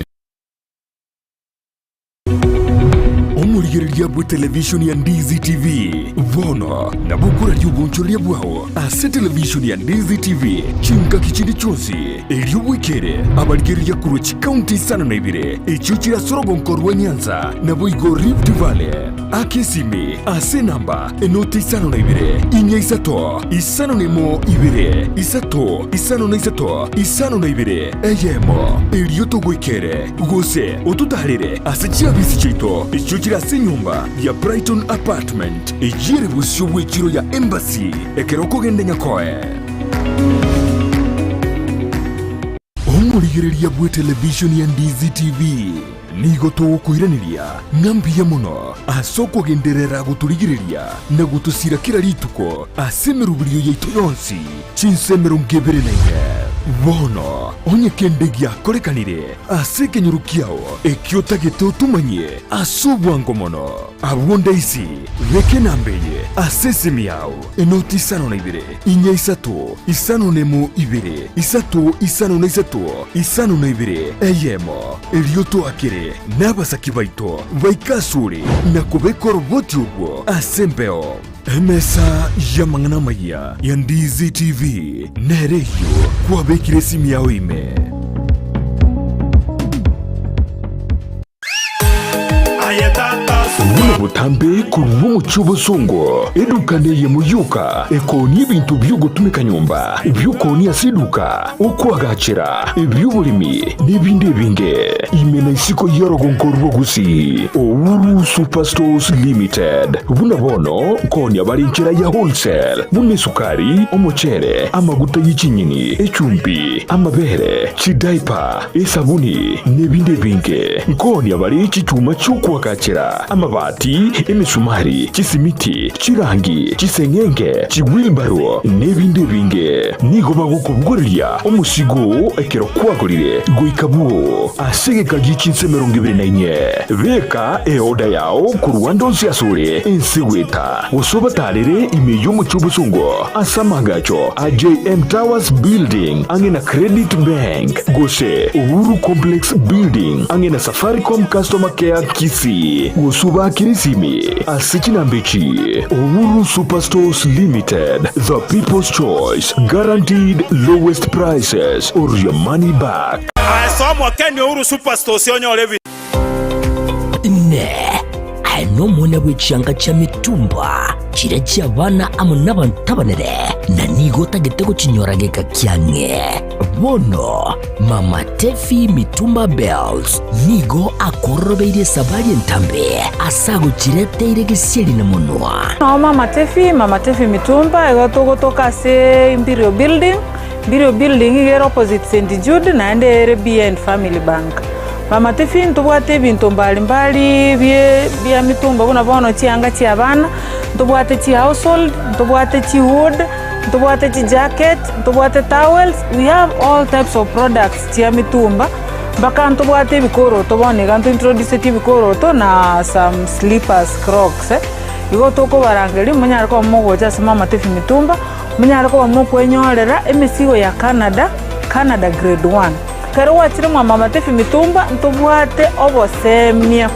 Omurigereria bwe television ya Ndizi TV vono na bukura ry'ubunchoria bwaho ase television ya Ndizi TV chinka kichindi chonsi ery'obwekere abarigereria kuruchi county sana na ibire ekyo kirasorogo nkorwa Nyanza na boigo Rift Valley akesimi ase namba enoti sana na ibire inya isato isano nemo ibire isato isano na isato isano na ibire eyemo eryoto gwekere gose otutarire ase chiabisi chito ekyo kirase nyumba ya Brighton Apartment ejire busyo bwekiro ya embassy ekeroko gende nyakoe. Omurigereria bwe television ya Ndizi TV nigoto kuiraniria ngambiya muno asoko genderera guturigireria na gutusira kira rituko asemerubiriyo yaito yonsi chinsemero ngebere naye bono onye kendegia korekanire aseke nyurukiao ekiotagete utumanye asubwango mono abwonda isi reke nambeye asesemi yao enoti isano na ibire inya isato isano nemo ibire isato isano na isato isano na ibire eyemo erioto akire n'abasaki baito baikasuri na kubekora boti ubwo asembeo emesa ya mangana maya ya Ndizi TV nereyo kwa bekire simu yao ime Wuna butambe kuruwa muchubo songo edukane ye muyuka ekoni ibintu by'ugutumika nyumba by'ukoni asiduka ukwagacira iby'ubulimi n'ibindi binge imena isiko yorogonkorwa Gusii Owuru Superstores Limited buna bono koni abarinkira ya wholesale bune sukari omuchere amaguta y'ikinyini ecumbi amabere chidaipa esabuni n'ibindi binge koni abari iki cyuma cy'ukwagacira amabati imisumari kisimiti chirangi kisengenge chiwilbaro n'ibindi binge nigo bagukubugorya umusigo ekero kwagurire goikabuo asegeka gichinsemero 24 beka eoda yao ku Rwanda nsiyasure ensiweta usobatarire imeyo mu cyubusungo asamagacho AJM Towers Building angena Credit Bank gose Uhuru Complex Building angena Safaricom Customer Care Kisii usuba kirisimi asikinambechi Uhuru Superstores Limited, the people's choice, guaranteed lowest prices or your money back. Asomwa Kenya Uhuru Superstores yonyolevi ne ano mwana bw'ekyanga kya mitumba kira ky'abaana amu n'abantabanire na nigota gitego kinyorageka kyange bono Mama Tefi Mitumba Bells nigo akorobeire sabari entambe asago kireteire gisiri na munwa no Mama Tefi Mitumba egotogotoka se Imperial Building igero opposite St. Jude na ende BN Family Bank. Mama Tefi ntubwate ebintu mbalimbali bya mitumba buna bono kyanga ky'abaana ntubwate ki household ntubwate ki wood ntubwate ki jacket ntubwate towels. We have all types of products kya mitumba baka ntubwate bikoro tuboneka introduce bikoro na some slippers crocs igo toko barangeli munyara ko mugoja sama Mama Tefi Mitumba munyara ko mukwenyorera emisigo ya Canada grade 1 kero watire Mama Tefi Mitumba ntubwate obosemia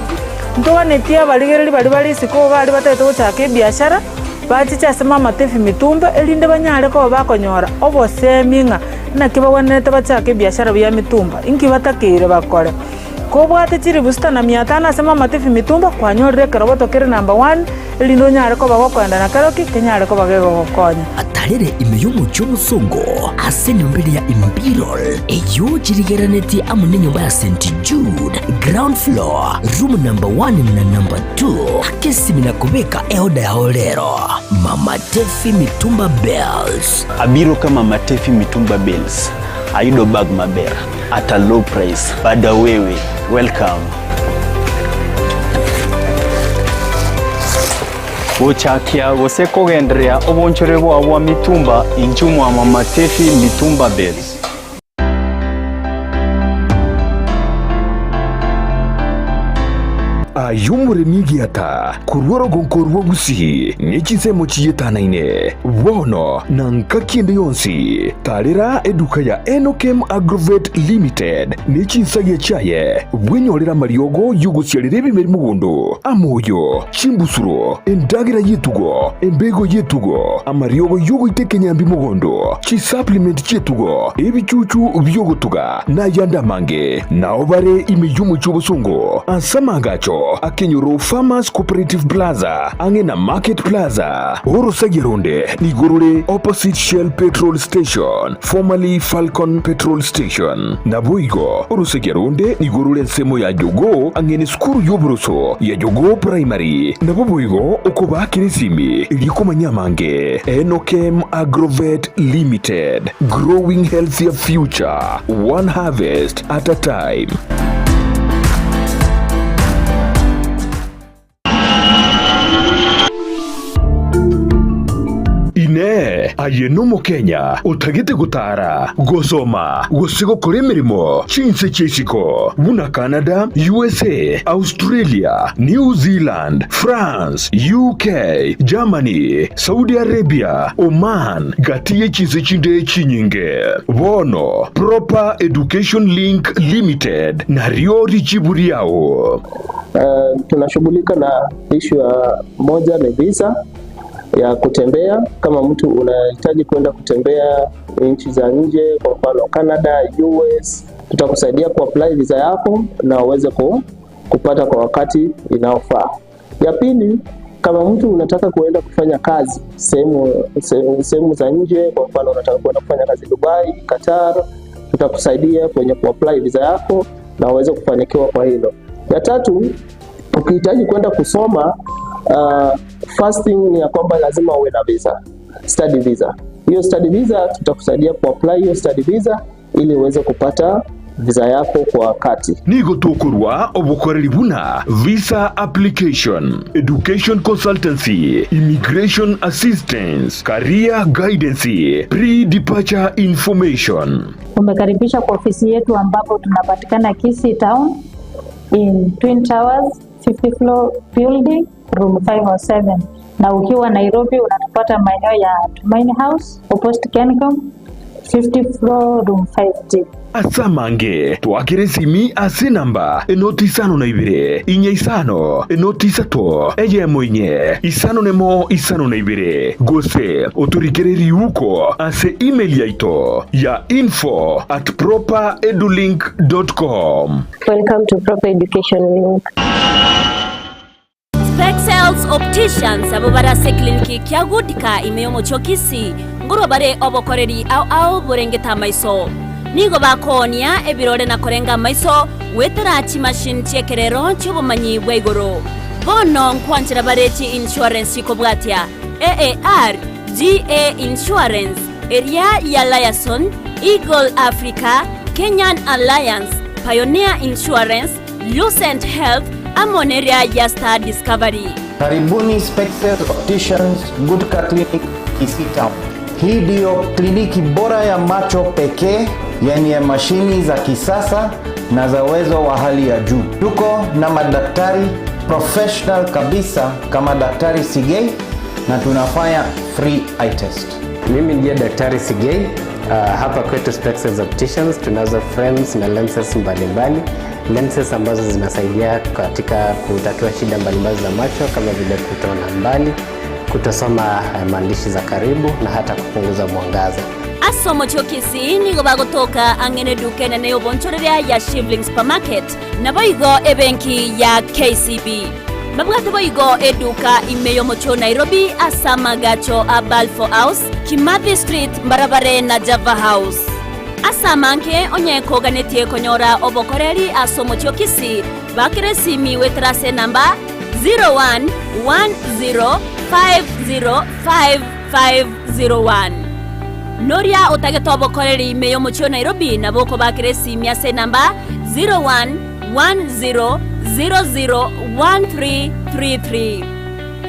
ntobanetia baligereri bali siko bali batete guchaka biashara bachicha sama Mama Tefi Mitumba elinde banyare ko bakonyora oboseminga na kibawanete bachaka biashara bya mitumba inki batakire bakore ko bwate chiri busta na 500 sama Mama Tefi Mitumba kwanyorere kero tokere number 1 elindo nyare ko bagokwenda na karoki kenyare ko bagego gokonya atarere imeyomo cy'omusongo ase nyombere ya Imperial eyo chirigeraneti amune nyumba ya St. Jude ground floor room number 1 na number 2 akesimi na kubeka eoda ya olero Mama Tefi Mitumba Bells abiro kama Mama Tefi Mitumba Bells Ayudo bag maber at a low price. Bada wewe, welcome. Uchakia goseko gendrea obonchore bwa mitumba injumu ama matefi mitumba beds. Ayumuremi giata kurwaro gonkorwo Gusii nikisemo chiyetanaine wono na nkakiende yonsi tarira eduka ya Enokem Agrovet Limited nikinsagia chaye bwenyorera mariogo yugusiarire bimeri mugondo amoyo chimbusuro endagira yetugo embego yetugo amariogo yugo itekenyambi mugondo chi supplement yetugo ebichuchu byogotuga na yanda mange na obare imeyumu chobusungo ansamangacho Akenyoro Farmers Cooperative Plaza Angena Market Plaza Oro Sagironde Nigorore opposite Shell Petrol Station formerly Falcon Petrol Station Naboigo Oro Sagironde Nigorore Semo ya Jogo Angene Skuru Yobroso ya Jogo Primary Naboigo Okoba Kirisimi Ilikoma Nyamange Enokem Agrovet Limited Growing healthier future one harvest at a time. Ine ayenomo Kenya utagite gutara gosoma gosigo kore mirimo chinse chesiko buna Canada, USA, Australia, New Zealand, France, UK, Germany, Saudi Arabia, Oman gatiye chinse chinde chinyinge bono Proper Education Link Limited na riori chiburiao. Tunashughulika na issue ya moja ni visa ya kutembea. Kama mtu unahitaji kwenda kutembea nchi za nje, kwa mfano Canada, US, tutakusaidia kuapply visa yako na uweze kupata kwa wakati inaofaa. Ya pili, kama mtu unataka kuenda kufanya kazi sehemu za nje, kwa mfano unataka kwenda kufanya kazi Dubai, Qatar, tutakusaidia kwenye kuapply visa yako na uweze kufanikiwa kwa hilo. Ya tatu, ukihitaji kwenda kusoma first thing ni ya kwamba lazima uwe na visa, study visa. Hiyo study visa tutakusaidia kuapply hiyo study visa ili uweze kupata visa yako kwa wakati. Nigo tokurwa obukoreri buna visa application, education consultancy, immigration assistance, career guidance, pre-departure information. Umekaribisha kwa ofisi yetu ambapo tunapatikana Kisii Town in Twin Towers 50 floor building room 507. Na ukiwa Nairobi unatupata maeneo ya Tumaini House opposite Kencom 50 floor room 5G. Asamange twakire simi ase namba enoti isano na ibire inye isano enoti isato eye moinye isano nemo isano na ibire gose oturikireri uko ase email yaito ya info@properedulink.com. Welcome to Proper Education Link. Spexels Opticians abo barase kliniki kya gudika imeyomo chokisi ngoro bare obokoreri au burengeta maiso nigo bakonia ebirore na korenga maiso weterachi machine chekerero chobumanyi bwaigoro bono nkwanjira barechi insurance ikobwatia AAR GA Insurance area ya Liason Eagle Africa Kenyan Alliance Pioneer Insurance Lucent Health Amoneria ya Star Discovery. Karibuni Spexels Opticians Good Clinic Kisii Town. Hii ndio kliniki bora ya macho pekee yenye mashini za kisasa na za uwezo wa hali ya juu. Tuko na madaktari professional kabisa kama Daktari Sigei na tunafanya free eye test. Mimi ndiye Daktari Sigei. Hapa kwetu Spexels Opticians tunazo frames na lenses mbalimbali. Lenses ambazo zinasaidia katika kutatua shida mbalimbali za macho kama vile kutoona mbali, kutosoma maandishi za karibu na hata kupunguza mwangaza. Asomo chokisi nigo bagotoka angene dukene ne obonchoreria ya Shivling Supermarket na boigo ebenki ya KCB. Mabwate boigo eduka imeyo mocho Nairobi asama gacho a Balfour House, Kimathi Street, Barabare na Java House. Asamanke onyeko ganetie konyora obokoreri asomo chokisi bakire simi wetrase namba 0110505501. noria utagetobokoreri meyo mucho Nairobi na boko bakire simia se namba 0110001333.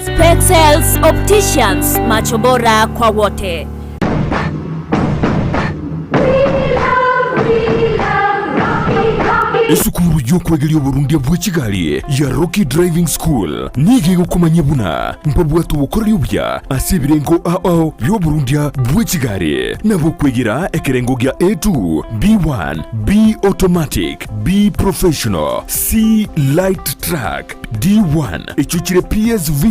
Spexels Opticians, macho bora kwa wote. Esukuru y'okwegerya Burundi bwa Kigali ya Rocky Driving School nige gukomanya buna mpabwatu bukorera ubya asibirengo ao byo Burundi bwa Kigali nabo kwegera ekerengo gya A2 B1 B automatic B professional C light track D1 echuchire PSV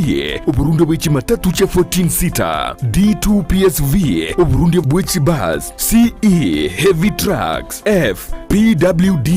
Burundi bwa Kimatatu cha 14 seater D2 PSV Burundi bwa Kibus CE heavy trucks F PWD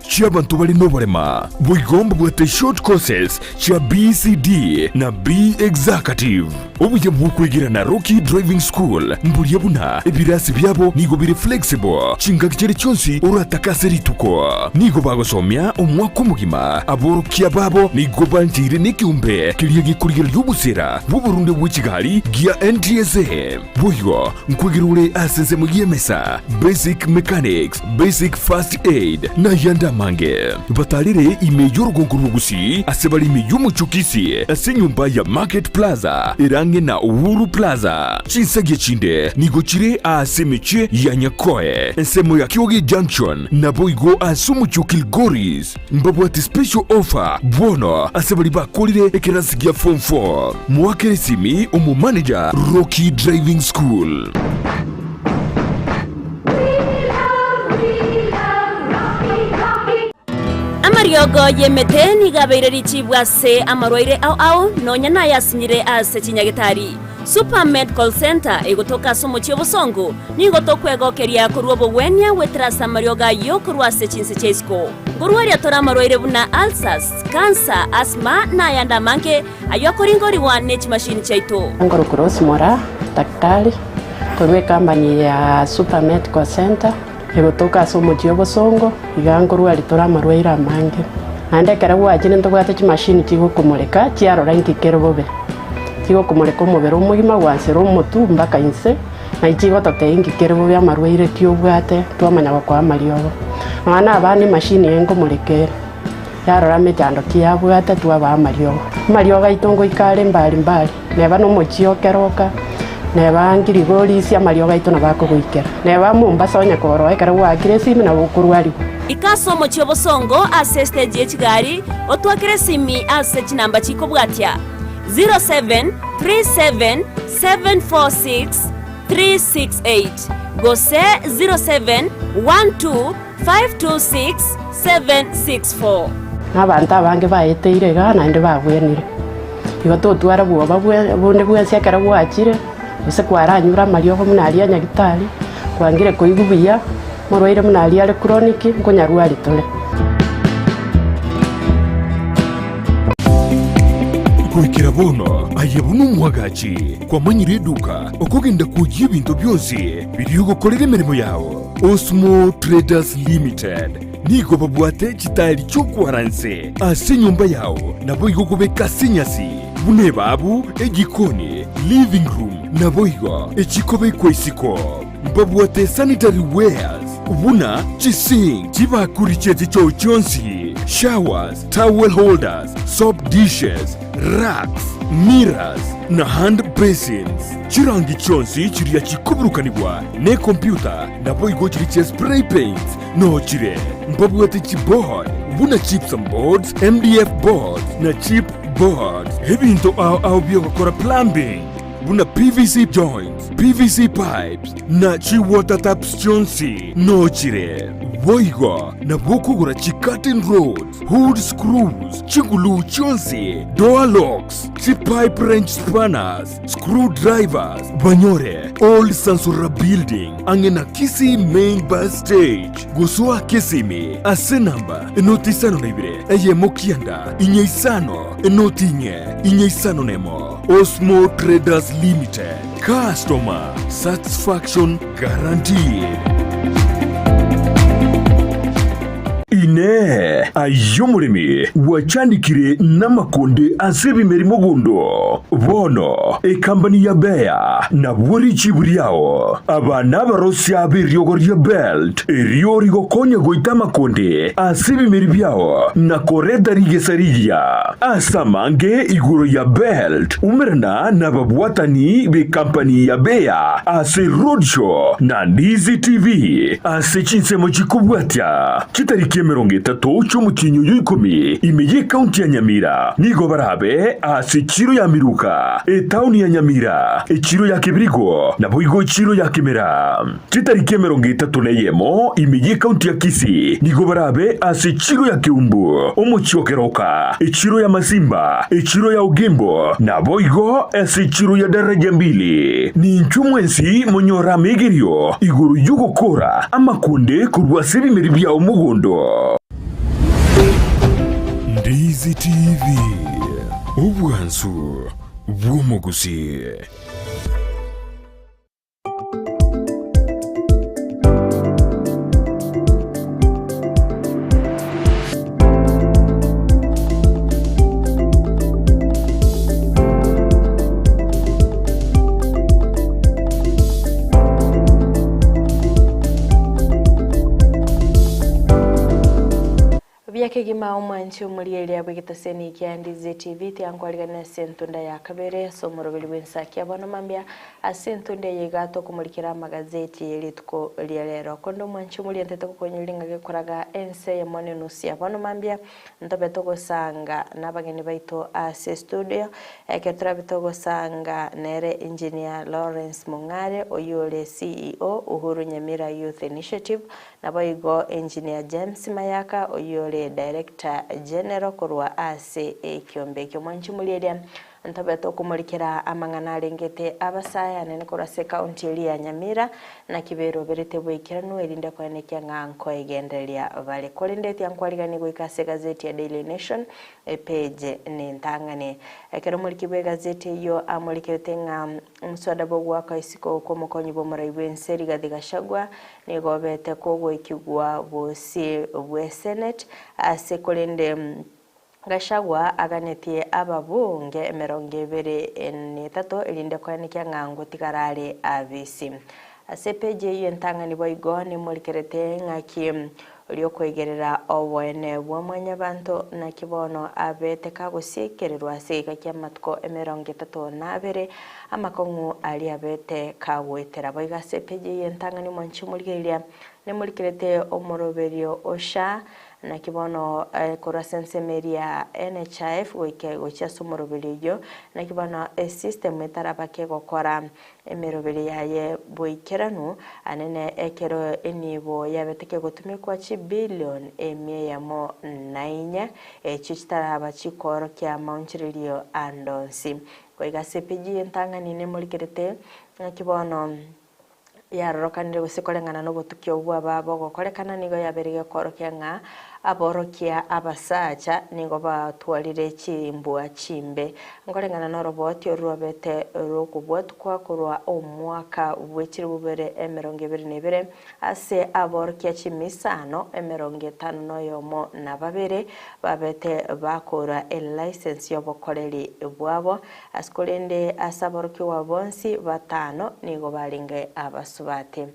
Chiabantu bali nobarema bwigomba bwate short courses cha BCD na B executive obuye bwukwigira na Rocky Driving School mburiye buna ebirasi byabo nigo biri flexible chingakichere cyonsi uratakaseri tuko nigo bagosomya umwaka mugima aborokia babo nigo banjire nikiumbe kiriye gikurigera y'ubusera bu Burundi bwa Kigali gia NTSA buyo nkwigirure asense mu yemesa basic mechanics basic first aid na yanda mange batalire imeyo rugonguru Gusii asebali imeyo muchukisi asenyumba ya Market Plaza irange na Uhuru Plaza chinsage chinde nigochire asemeche ya Nyakoe ensemo ya Kiogi Junction na boigo asumucho Kilgoris mbabu ati special offer bono asebali bakolire ekerasi ya form 4 mwakere simi umu manager Rocky Driving School. Amariogo yemete nigabeireri chibwase amarwaire au nonya na yasinyire ase chinyagitari Super Medical Center egotoka somo chiobosongo nigotokwegokeria kuruobo wenya wetrasa marioga yokurwase chinse chesko kurwaria tora marwaire buna ulcers cancer asthma na yanda manke ayokoringori wa nech machine chaito ngoro cross mora daktari torwe company ya Super Medical Center egotoka somo chiobosongo igangorwa ritora marwaire amange ande karawa chine ndobwate chi machine chigo kumureka chiarora nkikerobobe chigo kumureka umubero umugima wansero umutumba kainse na ichigo tote nkikerobobe amarwaire kiobwate twamanya kwa mariogo ana abani machine yengo murekere yarora mejando kiabwate twaba mariogo itongo ikare mbali neba no mochio keroka neba ngirigori cia marioga ito na bako guikera neba Mombasa onya koro ekara wa kiresimi na bukurwari ikasomo chiobosongo ase stage ya Kigali otwakire simi ase chinamba chiko bwatia 0737746368 gose 0712526764 n'abantu abange baeteire gana ndi babwenire igoto twara bwoba bunde bwense ekara bwachire ese kwaranyura mariogo munaria nyagitari kwangire koigubiya morwaire munaria ale chronic nkonyarwari tole kwikira bono ayabunu mwagachi kwa manyire duka okogenda kujya ibintu byose biriyo gukorera imirimo yawo Osmo Traders Limited nigo babwate kitari cyo kwaranse ase nyumba yawo nabo igokubeka sinyasi bune babu egikoni living room nabo igo ekikobe kwesiko babwate sanitary wares ubuna chising chibakuri chete cyo cyonsi showers towel holders soap dishes racks mirrors na hand basins chirangi chonsi chiriya chikuburukanibwa ne computer nabo igo chiri spray paints no chire mbabwate chibord buna chips and boards MDF boards na chip boards hebinto au byo gukora plumbing buna PVC joints PVC pipes na chi water taps chonsi no chire boigo na bokugura chi curtain rods hood screws chingulu chonsi door locks chi pipe wrench spanners screwdrivers banyore old Sansura building angena Kisii main bus stage gosoa kesimi ase namba enotisano naibire eye mokianda inyeisano enotinye inyeisano nemo Osmo Traders Limited customer satisfaction guaranteed. ine ayomurimi wachandikire n'amakonde azebimeri mugundo bono ekambani ya beya na buri chiburyao abana barosya biryogo rya belt eriyo rigokonya goita makonde azebimeri byao na koreda rigesariya asamange iguro ya belt umerana na babwatani be kampani ya beya ase roadshow na Ndizi TV ase chinsemo chikubwatya chitariki 30 cy'umukinyo y'ikumi imeye county ya Nyamira nigo barabe ase chiro ya miruka town ya Nyamira chiro ya Kibirigo na boigo chiro ya Kimera chitariki 31 imeye county ya Kisii nigo barabe ase chiro ya Kiumbu omuchiokeroka chiro ya Masimba chiro ya Ugimbo na boigo ase chiro ya daraja mbili ni nchumwensi monyora megerio iguru yugokora amakunde kurwa sebimeri bya umugondo. Ndizi TV ubwanzu bw'umuguzi. Kigima umwanchi umurieli abigitaseni kia Ndizi TV tiangwaligana sentunda ya kabere somorobeli WENSAKIA bono mambia asentunde yegato kumulikira magazeti yelituko lielero kondo mwanchi umurieli ntete kukonyilinga gekoraga ense ya mone nusia bono mambia ntobetoko sanga nabageni baito ase studio eketura betoko sanga nere engineer Lawrence Mungare oyole CEO Uhuru Nyamira Youth Initiative naboigo engineer James Mayaka oyole Director General kurwa ase ekiombe kyomanchi mulielia ntabeto kumulikira amangana arengete abasaya nene kurase county ya Nyamira na kibero berete bwikiranu erinde kwanekia nganko egendelia vale kolindeti yankwaligani goikase gazeti ya Daily Nation page ni ntangane ekero mulikibwe gazeti yo amulikete nga mswada bogwa kaisiko komokonyi bomara ibenseri gadigashagwa ni gobete kogwe ikigwa bosi bwe Senate ase kolinde Gashagwa aganetie ababunge 23 elinde kwanikia ngango tikarare abisi asepeje yentangani boigo ni mulikerete ngaki ulio kwegerera obwene bw'omwanya bantu na kibono abete kagusikererwa sika kyamatko 32 amakongu ali abete kagwetera boiga sepeje yentangani mwanchi muligeria ni mulikerete omoroberio osha na kibono kurasense meria NHIF wike gocha somorobelio na kibono system etarabake gokora emerobeli yaye boikeranu anene ekero enibo yabeteke gutumikwa chi billion emyamo 9 chichitara chikoro kya maunchirilio andonsi koiga sepeji entangani ne mulikerete na kibono yarorokanire gusikolengana no butukyo bwa babo korekana nigo yaberige korokia nga aborokia abasacha nigo batwalire chimbwa chimbe ngolengana no roboti orubete rokubwatwa kurwa omwaka wechiri bubere 2022 ase aborokia chimisano 50 noyomo na babere babete bakora license yobokoreri bwabo askolende asaboroki wabonsi batano nigo balinge abasubate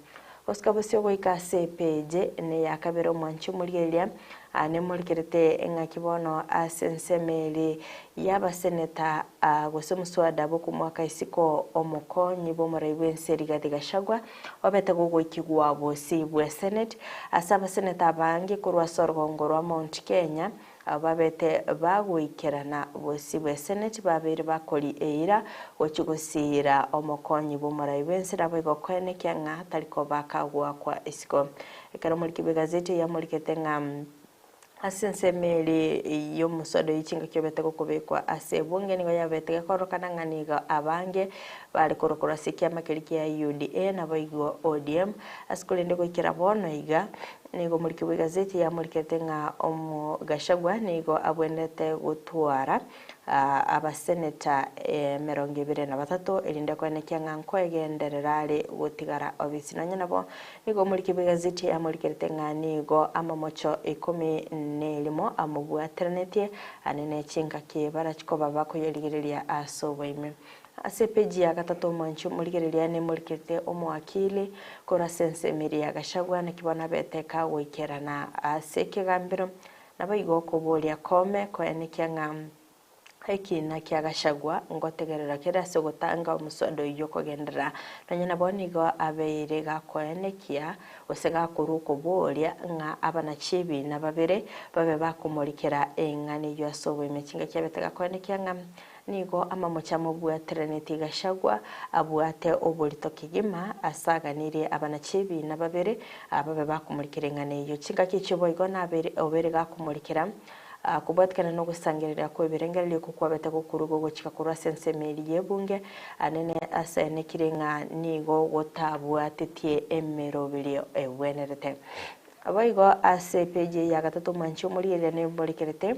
oskabusyo goikase page ne yakabero mwanchi mulielia ane mulikerete ngakibono asensemeli yabaseneta gosomuswada bo kumwaka isiko omukonyi bo murayibenseri gadigashagwa obete gogo ikigwa bosi bwe Senate asaba seneta bangi kurwa sorgongorwa Mount Kenya ababete bagwikerana bosi bwe Senate babiri bakoli eira okigusira omukonyi bo murayibenseri abo kwene kyanga taliko bakagwa kwa isiko ekero mulikibe gazeti ya mulikete ngam asensemeli yo musodo yichinga kyobete kokubekwa ase bunge nigo yabete korokana nganiga abange bali korokora sikia makiriki ya UDA na boigo ODM askulinde ko ikira bono iga nigo muri kibu gazeti ya muri ketenga omu Gashagwa nigo abwendete gutwara abaseneta 23 elinde kwenekya nganko egendererare gutigara obisi nanye nabo nigo muri kibu gazeti ya muri ketenga nigo amamocho 11 amubwaternetie anene chinga kibara chiko baba koyeligireria asoboime ase peji ya gatatu manchu muligereria ne mulikete omwakili kora sense miri ya Gashagwa na kibona beteka gwikerana ase kigambiro nabaigo kubulia kome kwenekia ngam heki na kia Gashagwa ngotegerera kera se gutanga omusodo iyo kogendera nanye nabonigo abeire gakwenekia osega kuruko bolia nga abana chibi na babere babe bakumurikira engani yo asowe mechinga cyabetega kwenekia ngam nigo amamocha mubwateraneti Gashagwa abwate obolito kigima asaganire abana chibi na babere ababe bakumurikira engane iyo chinga kichibo igo nabere obere gakumurikira kubatkana no gusangirira ko birengerere ko kwabete ko kurugo gochika kurwa sense meri yebunge anene asene kirenga nigo gotabwa titie emero bilio ewenerete abayigo ase peje ya gatatu manchu muri ile ne murikerete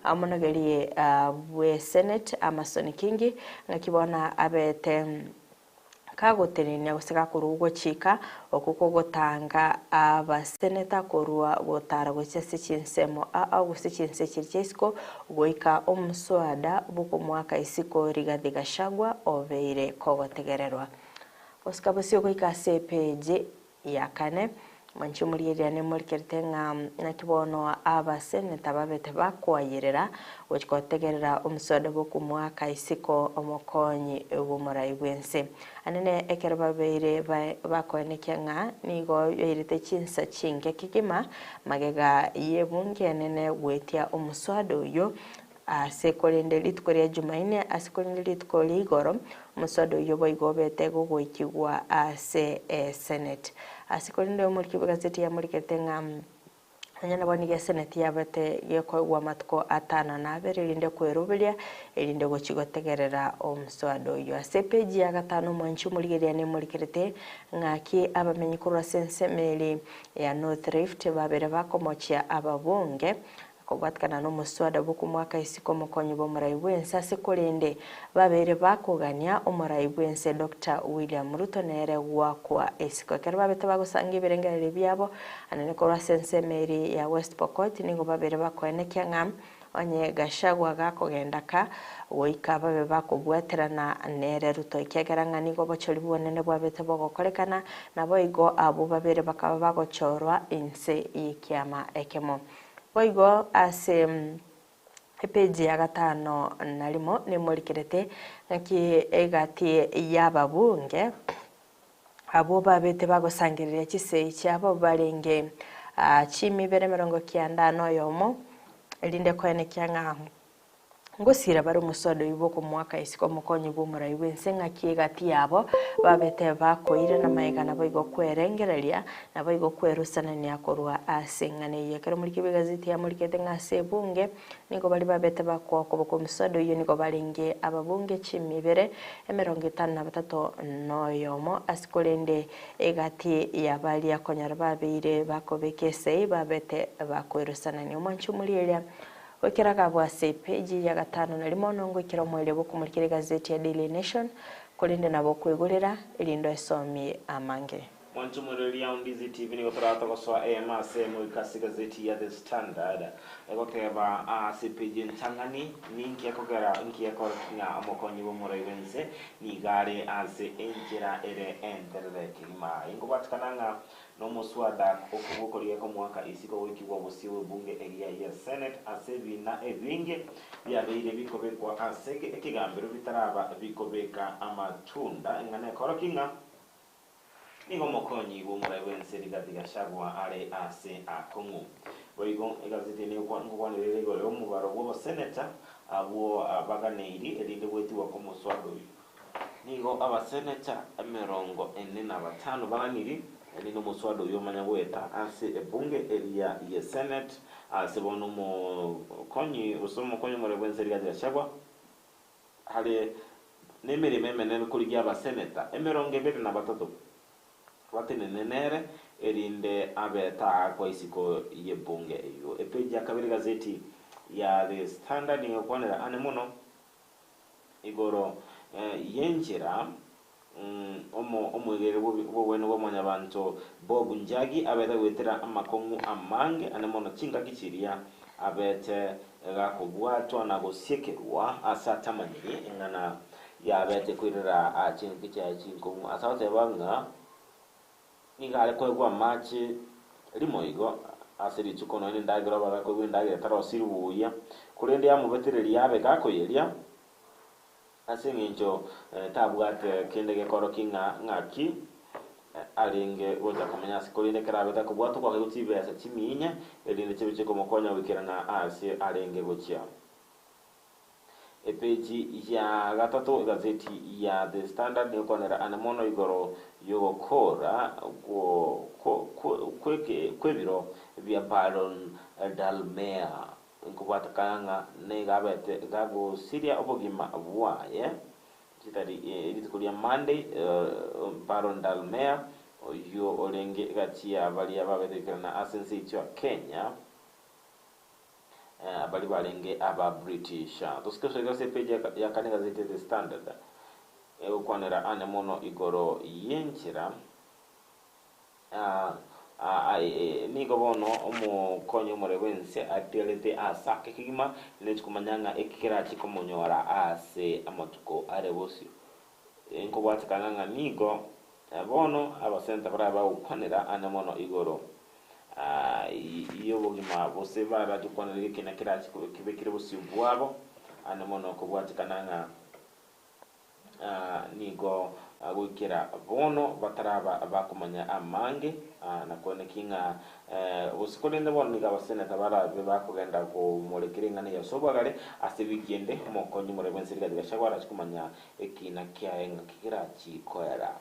amonageriye we senate Amason Kingi ngakibona abete kagoterine guseka kurugo chika okuko gotanga abaseneta korwa gotara gusese chinsemo gusechinse chirchesko goika omuswada buko mwaka isiko Rigathi Gachagua obeire kogotegererwa oskabasio goika CPJ ya kane manchu muriye ne muriketenga nakibono abaseneta babete bakwayirira gochikotegerera omuswada buko mwaka isiko omokonyi ubumurai bwense anene ekero babeire bakwenekenga nigo yerite chinsa chinge kigima magega yebunge nene wetia omuswada uyo asekolende litkoria Jumaine asekolende litkoli igoro omuswada uyo boigobete gogoikigwa ase senate asekolende omuri gazeti ya muri ketenga anyana boni ya senate yabete yekogwa matko atano na bere linde kwerubilia elinde gochigotegerera omuswado yo ase peji ya gatano manchu muligeria ne mulikerete ngaki abamenyi kurwa sense meli ya North Rift babere bakomochia ababunge kubatkana no muswada buku mwaka isiko mukonyi bo murayibwense ase kolende babere bakugania omurayibwense Dr. William Ruto nere wakwa isiko kero babete bagusanga birengerere byabo anene korwa sense meri ya West Pokot ningo babere bakwenekia ngam onye Gashagwa gakogenda ka goika babe bakubwaterana nere Ruto ikyegeranga nigo bochori bonene bwabete bogokorekana nabo igo abo babere bakaba bagochorwa inse ikiama ekemo boigo ase peji ya gatano nalimo ne murikerete ngaki egati yababunge abo babete bagosangirira kisei cyabo barenge chimi bere 90 yomo elinde kwene kyanga ngosira bari umuswado iboko mwaka isiko mukonyi bumurayi wense ngaki gati yabo babete bakoire na mayiga nabo igo kwerengereria nabo igo kwerusana ni akorwa asengane yekero muri kibegaziti ya muri ketenga sebunge niko bali babete bakoko boko muswado iyo niko balinge ababunge chimibere 53 noyomo asikolende egati yabali yakonyara babire bakobekese babete bakwerusana ni omanchu muri elia Wakiraga bwase peji ya gatano na limono ngo ikira mwele boku muri gazeti ya Daily Nation kolinde nabo kwegurira ilindo esomi amange Mwanchu muri ya Ndizi TV ni gotorata goswa AMS mu ikasi gazeti ya The Standard egokeba CPJ ntangani ninki yakogera nki yakornya amokonyi bo muri wense ni gare ase enjera ere enterere kilima ingo batkananga no muswada okugukoriye ko mwaka isiko wikibwa busiwe bunge egia ya Senate asebi na ebinge byabeire bikobekwa asege ekigambiro bitaraba bikobeka amatunda ngane korokinga nigo mokonyi bo muri wense Rigathi Gachagua are ase akongu boigo egazeti ni kwa nirere gore omubaro bo senator abo abaganeri elinde bweti wa komuswado nigo abasenator 45 baganiri elinde muswado yo manya weta ase ebunge elia ya Senate ase bono mo konyi usomo konyi muri wense Rigathi Gachagua hale nemere memene kuri gya abasenator 23 batene nenere erinde abeta kwa isiko yebunge iyo. Epeji ya kabiri gazeti ya The Standard ni okwanera ane muno igoro yenjera omwegere bwene bw'abantu Bob Njagi abeta wetera amakongu amange ane muno chinga kichiria abete gakubwatwa na gusyekerwa asatamanyiri ingana ya abete kwirira chinga kicha chinkongu asate banga nigale kwegwa machi limoigo asiri chukono ni ndagira bagako windagira tarosiri buya kurende ya mubetereri yabe gakoyeria asinginjo tabwate kende gekoro kinga ngaki alenge woja kamenya sikolinde karabe takubwato kwa kutibe asa chiminya elinde chibiche komokonya wikirana asi alenge gochia. Epeji ya gatatu gazeti ya The Standard ni konera anamono igoro yogokora kwebiro via Baron Dalmea nkubata kanga ne gabete gago Syria obogima bwaye kitari ilikulia Monday Baron Dalmea yo olenge gatia bali ababete kana asensi cha Kenya bali balenge aba British tusikose gase page ya kanega gazeti The Standard ukwanera ane mono igoro yenchira nigo bono omukonyo murewense atelete asake kigima letukumanyanga ekikira chikomonyora ase amatuko arebosio enko watakanga nigo bono abasenta baraba ukwanera ane mono igoro iyo bugima bose bara tukwanera kina kira kibekire bosio bwabo ane mono ko watakanga nigo gwikira bono bataraba bakumanya amange na kone kinga usikolende bono niga baseneta barabe bakugenda ko molekiringa ne yasobagare asibigende mokonyi murebensi liga shagwara chikumanya ekina kyaenga kikira chikoera.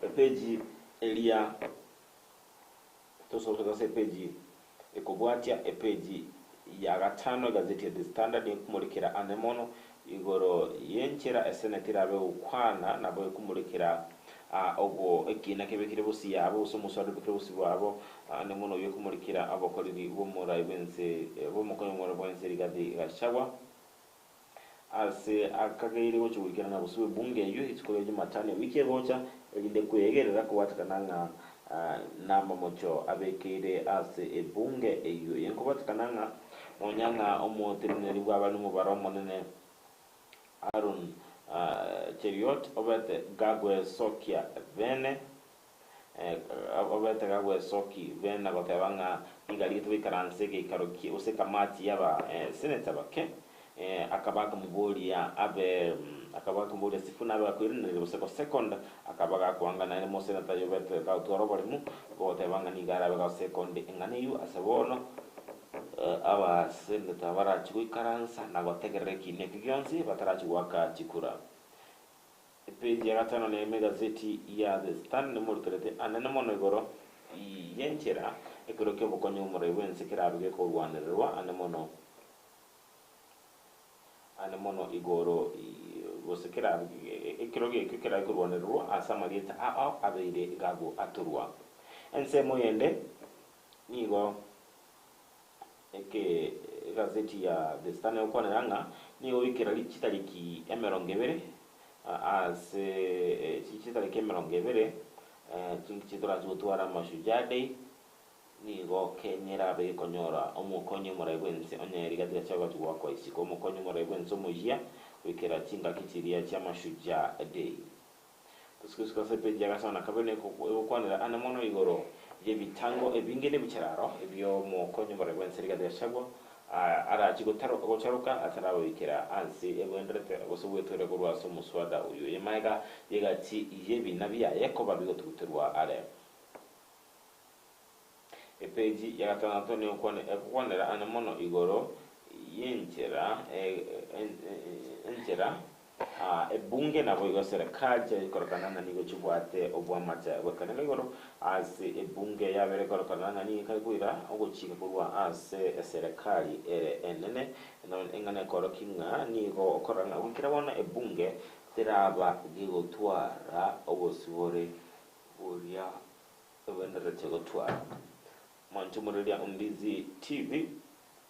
Epeji elia tosoto gase peji ekobwatia epeji ya gatano gazeti ya The Standard kumurikira anemono igoro yenchera esenetira be ukwana nabo kumurikira ogo ekina kebekire busi yabo usomuswado bekire busi bwabo anemono yo kumurikira abakoriri bo murayibense bo mukoyo murayibense rigadi gashagwa ase akagaire wocho wikira na busi bunge yo itikoye Jumatano wiki gocha elinde kuyegerera ko watakananga namba mocho abekire ase ebunge eyo yenko watakananga onyanga omutereneri bw'abantu mu baromo nene Aaron Cheriot obete gagwe sokia vene obete gagwe soki vene gotebanga ingali tubikaranse ke karoki use kamati yaba senator bake akabaga muboli ya abe akabaga muboli sifuna abe akwirinde bose ko second akabaga kwanga na mo senator yobete ka utoro bali mu gotebanga ni gara ba second engane yu asebono aba seneta barachi kwikaransa na gotegerere kine kigyonzi batarachi waka chikura. Epeji ya gatano ne megazeti ya The Standard ne murikerete anene mono igoro yenchera ekoroke bokonyo murewense kirabige ko rwanerwa ane mono igoro bosekera ekiroge kikira ko rwanerwa asamalieta abeire gago aturwa ense moyende nigo eke gazeti ya The Standard ukwananga niyo wikira lichitaliki emerongevere ase chichitaliki emerongevere chitora chutwara Mashujaa Day nigo kenyera be konyora omukonyo murebwense onyeri gati chaga tuwa kwa isiko omukonyo murebwense omujia wikira chinga kichiria cha Mashujaa Day kusikuska sepeji agasana kabene ko ukwanira anamono igoro yebitango ebingene bicararo ebyo mukonyo murebwense ligati chagwa ara chigotaro gocharuka atarawe ikira ansi egwendrete gosubwetore kurwa somuswada uyu yemaga yegati yebi nabya yakoba bigotuterwa are epeji ya gatano Antonio kwanera anamono igoro yenchera enchera ebunge nabo igosera kaje ikorokana nigo chubwate obwamacha bakana igoro ase ebunge yabere korokana ni kalikuira ogochika kurwa ase serikali enene no engane korokinga nigo okoranga ukirabona ebunge teraba gigotwara obosibore uria wendera chegotwa manchumuria Ndizi TV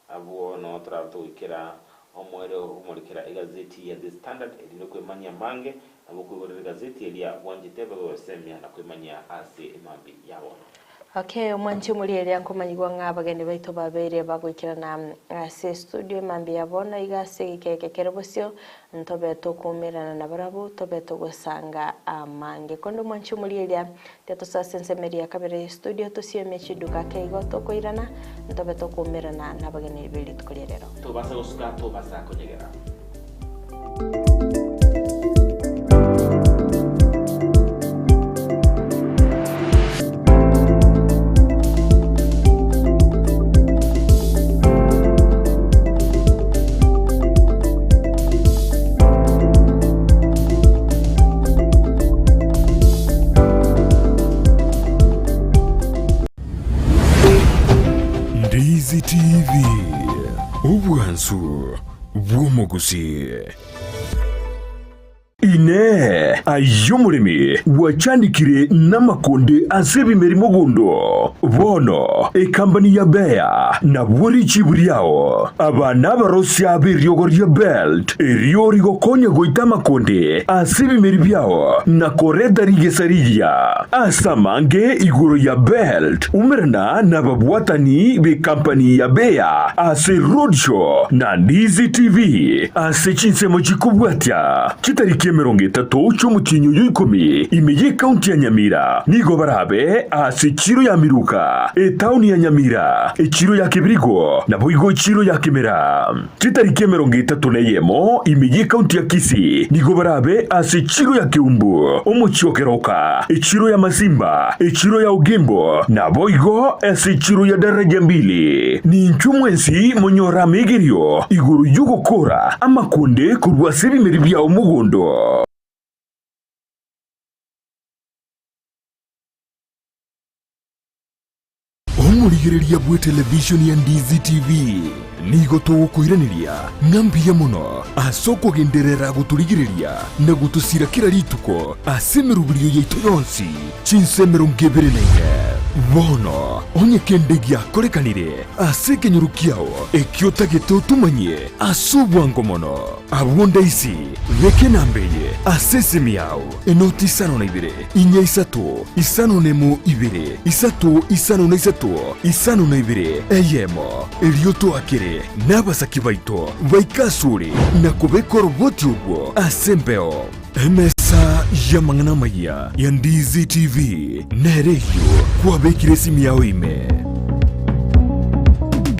abuo no trato ikira omwere umurikira igazeti ya The Standard elino kwemanya mange abukugorera gazeti elia wanjitebe gosemya na kwemanya ase emambi yabo. Okay, mwanchi muri nkomanyigwa ng'abageni baitu babere bagwikirana ase studio mambi yabona igase ikeke kerebosio ntobe tokumirana na barabu tobe togosanga amange kondo mwanchi muri teto sasensemeria kabere studio tosieme chiduka keigo tokoirana ntobe tokumirana na bageni beli tukolierero to basa usuka to basa konyegera. Ndizi TV ubwansu bw'Gusii. Ine ayumurimi wachandikire n'amakonde asebimerimo gundo bono ekambani ya beya na buri chiburiao abana barosya biryogoria belt eriyo rigokonya goita makonde asebimeri byao na koreda rigesariya asamange iguro ya belt umerna na babwatani be kampani ya beya ase roadshow na Ndizi TV ase chinsemo chikubwatya chitariki 30 cy'umukinyo y'ikumi imeye county ya Nyamira nigo barabe ase chiro ya miruka town ya Nyamira chiro ya Kibirigo na boigo chiro ya Kimera chitariki 31 imeye county ya Kisii nigo barabe ase chiro ya Kiumbu umuchokeroka chiro ya Masimba chiro ya Ugimbo na boigo ase chiro ya daraja mbili ni nchumwensi monyora megerio iguru yugokora amakonde kurwa sebimeri bya umugondo. Omurigereria bwe television ya Ndizi TV nigo tugukuiraniria ngambia muno asoko genderera guturigireria na gutusira kira rituko asemerubirio yaitu yonsi chinsemero ngeberenenge bono onye kendegia korekanire aseke nyurukiao ekiotagete utumanye asubwango mono abunda isi veke nambeye asesemi yao enoti isano na ibere inya isato isano nemu ibere isato isano na isato isano na ibere eyemo elioto akere n'abasaki baito baikasure na kubekora ubwoti ubwo asembeo emesa yamangana maya ya Ndizi TV nereyo kwa bekire simi yao ime.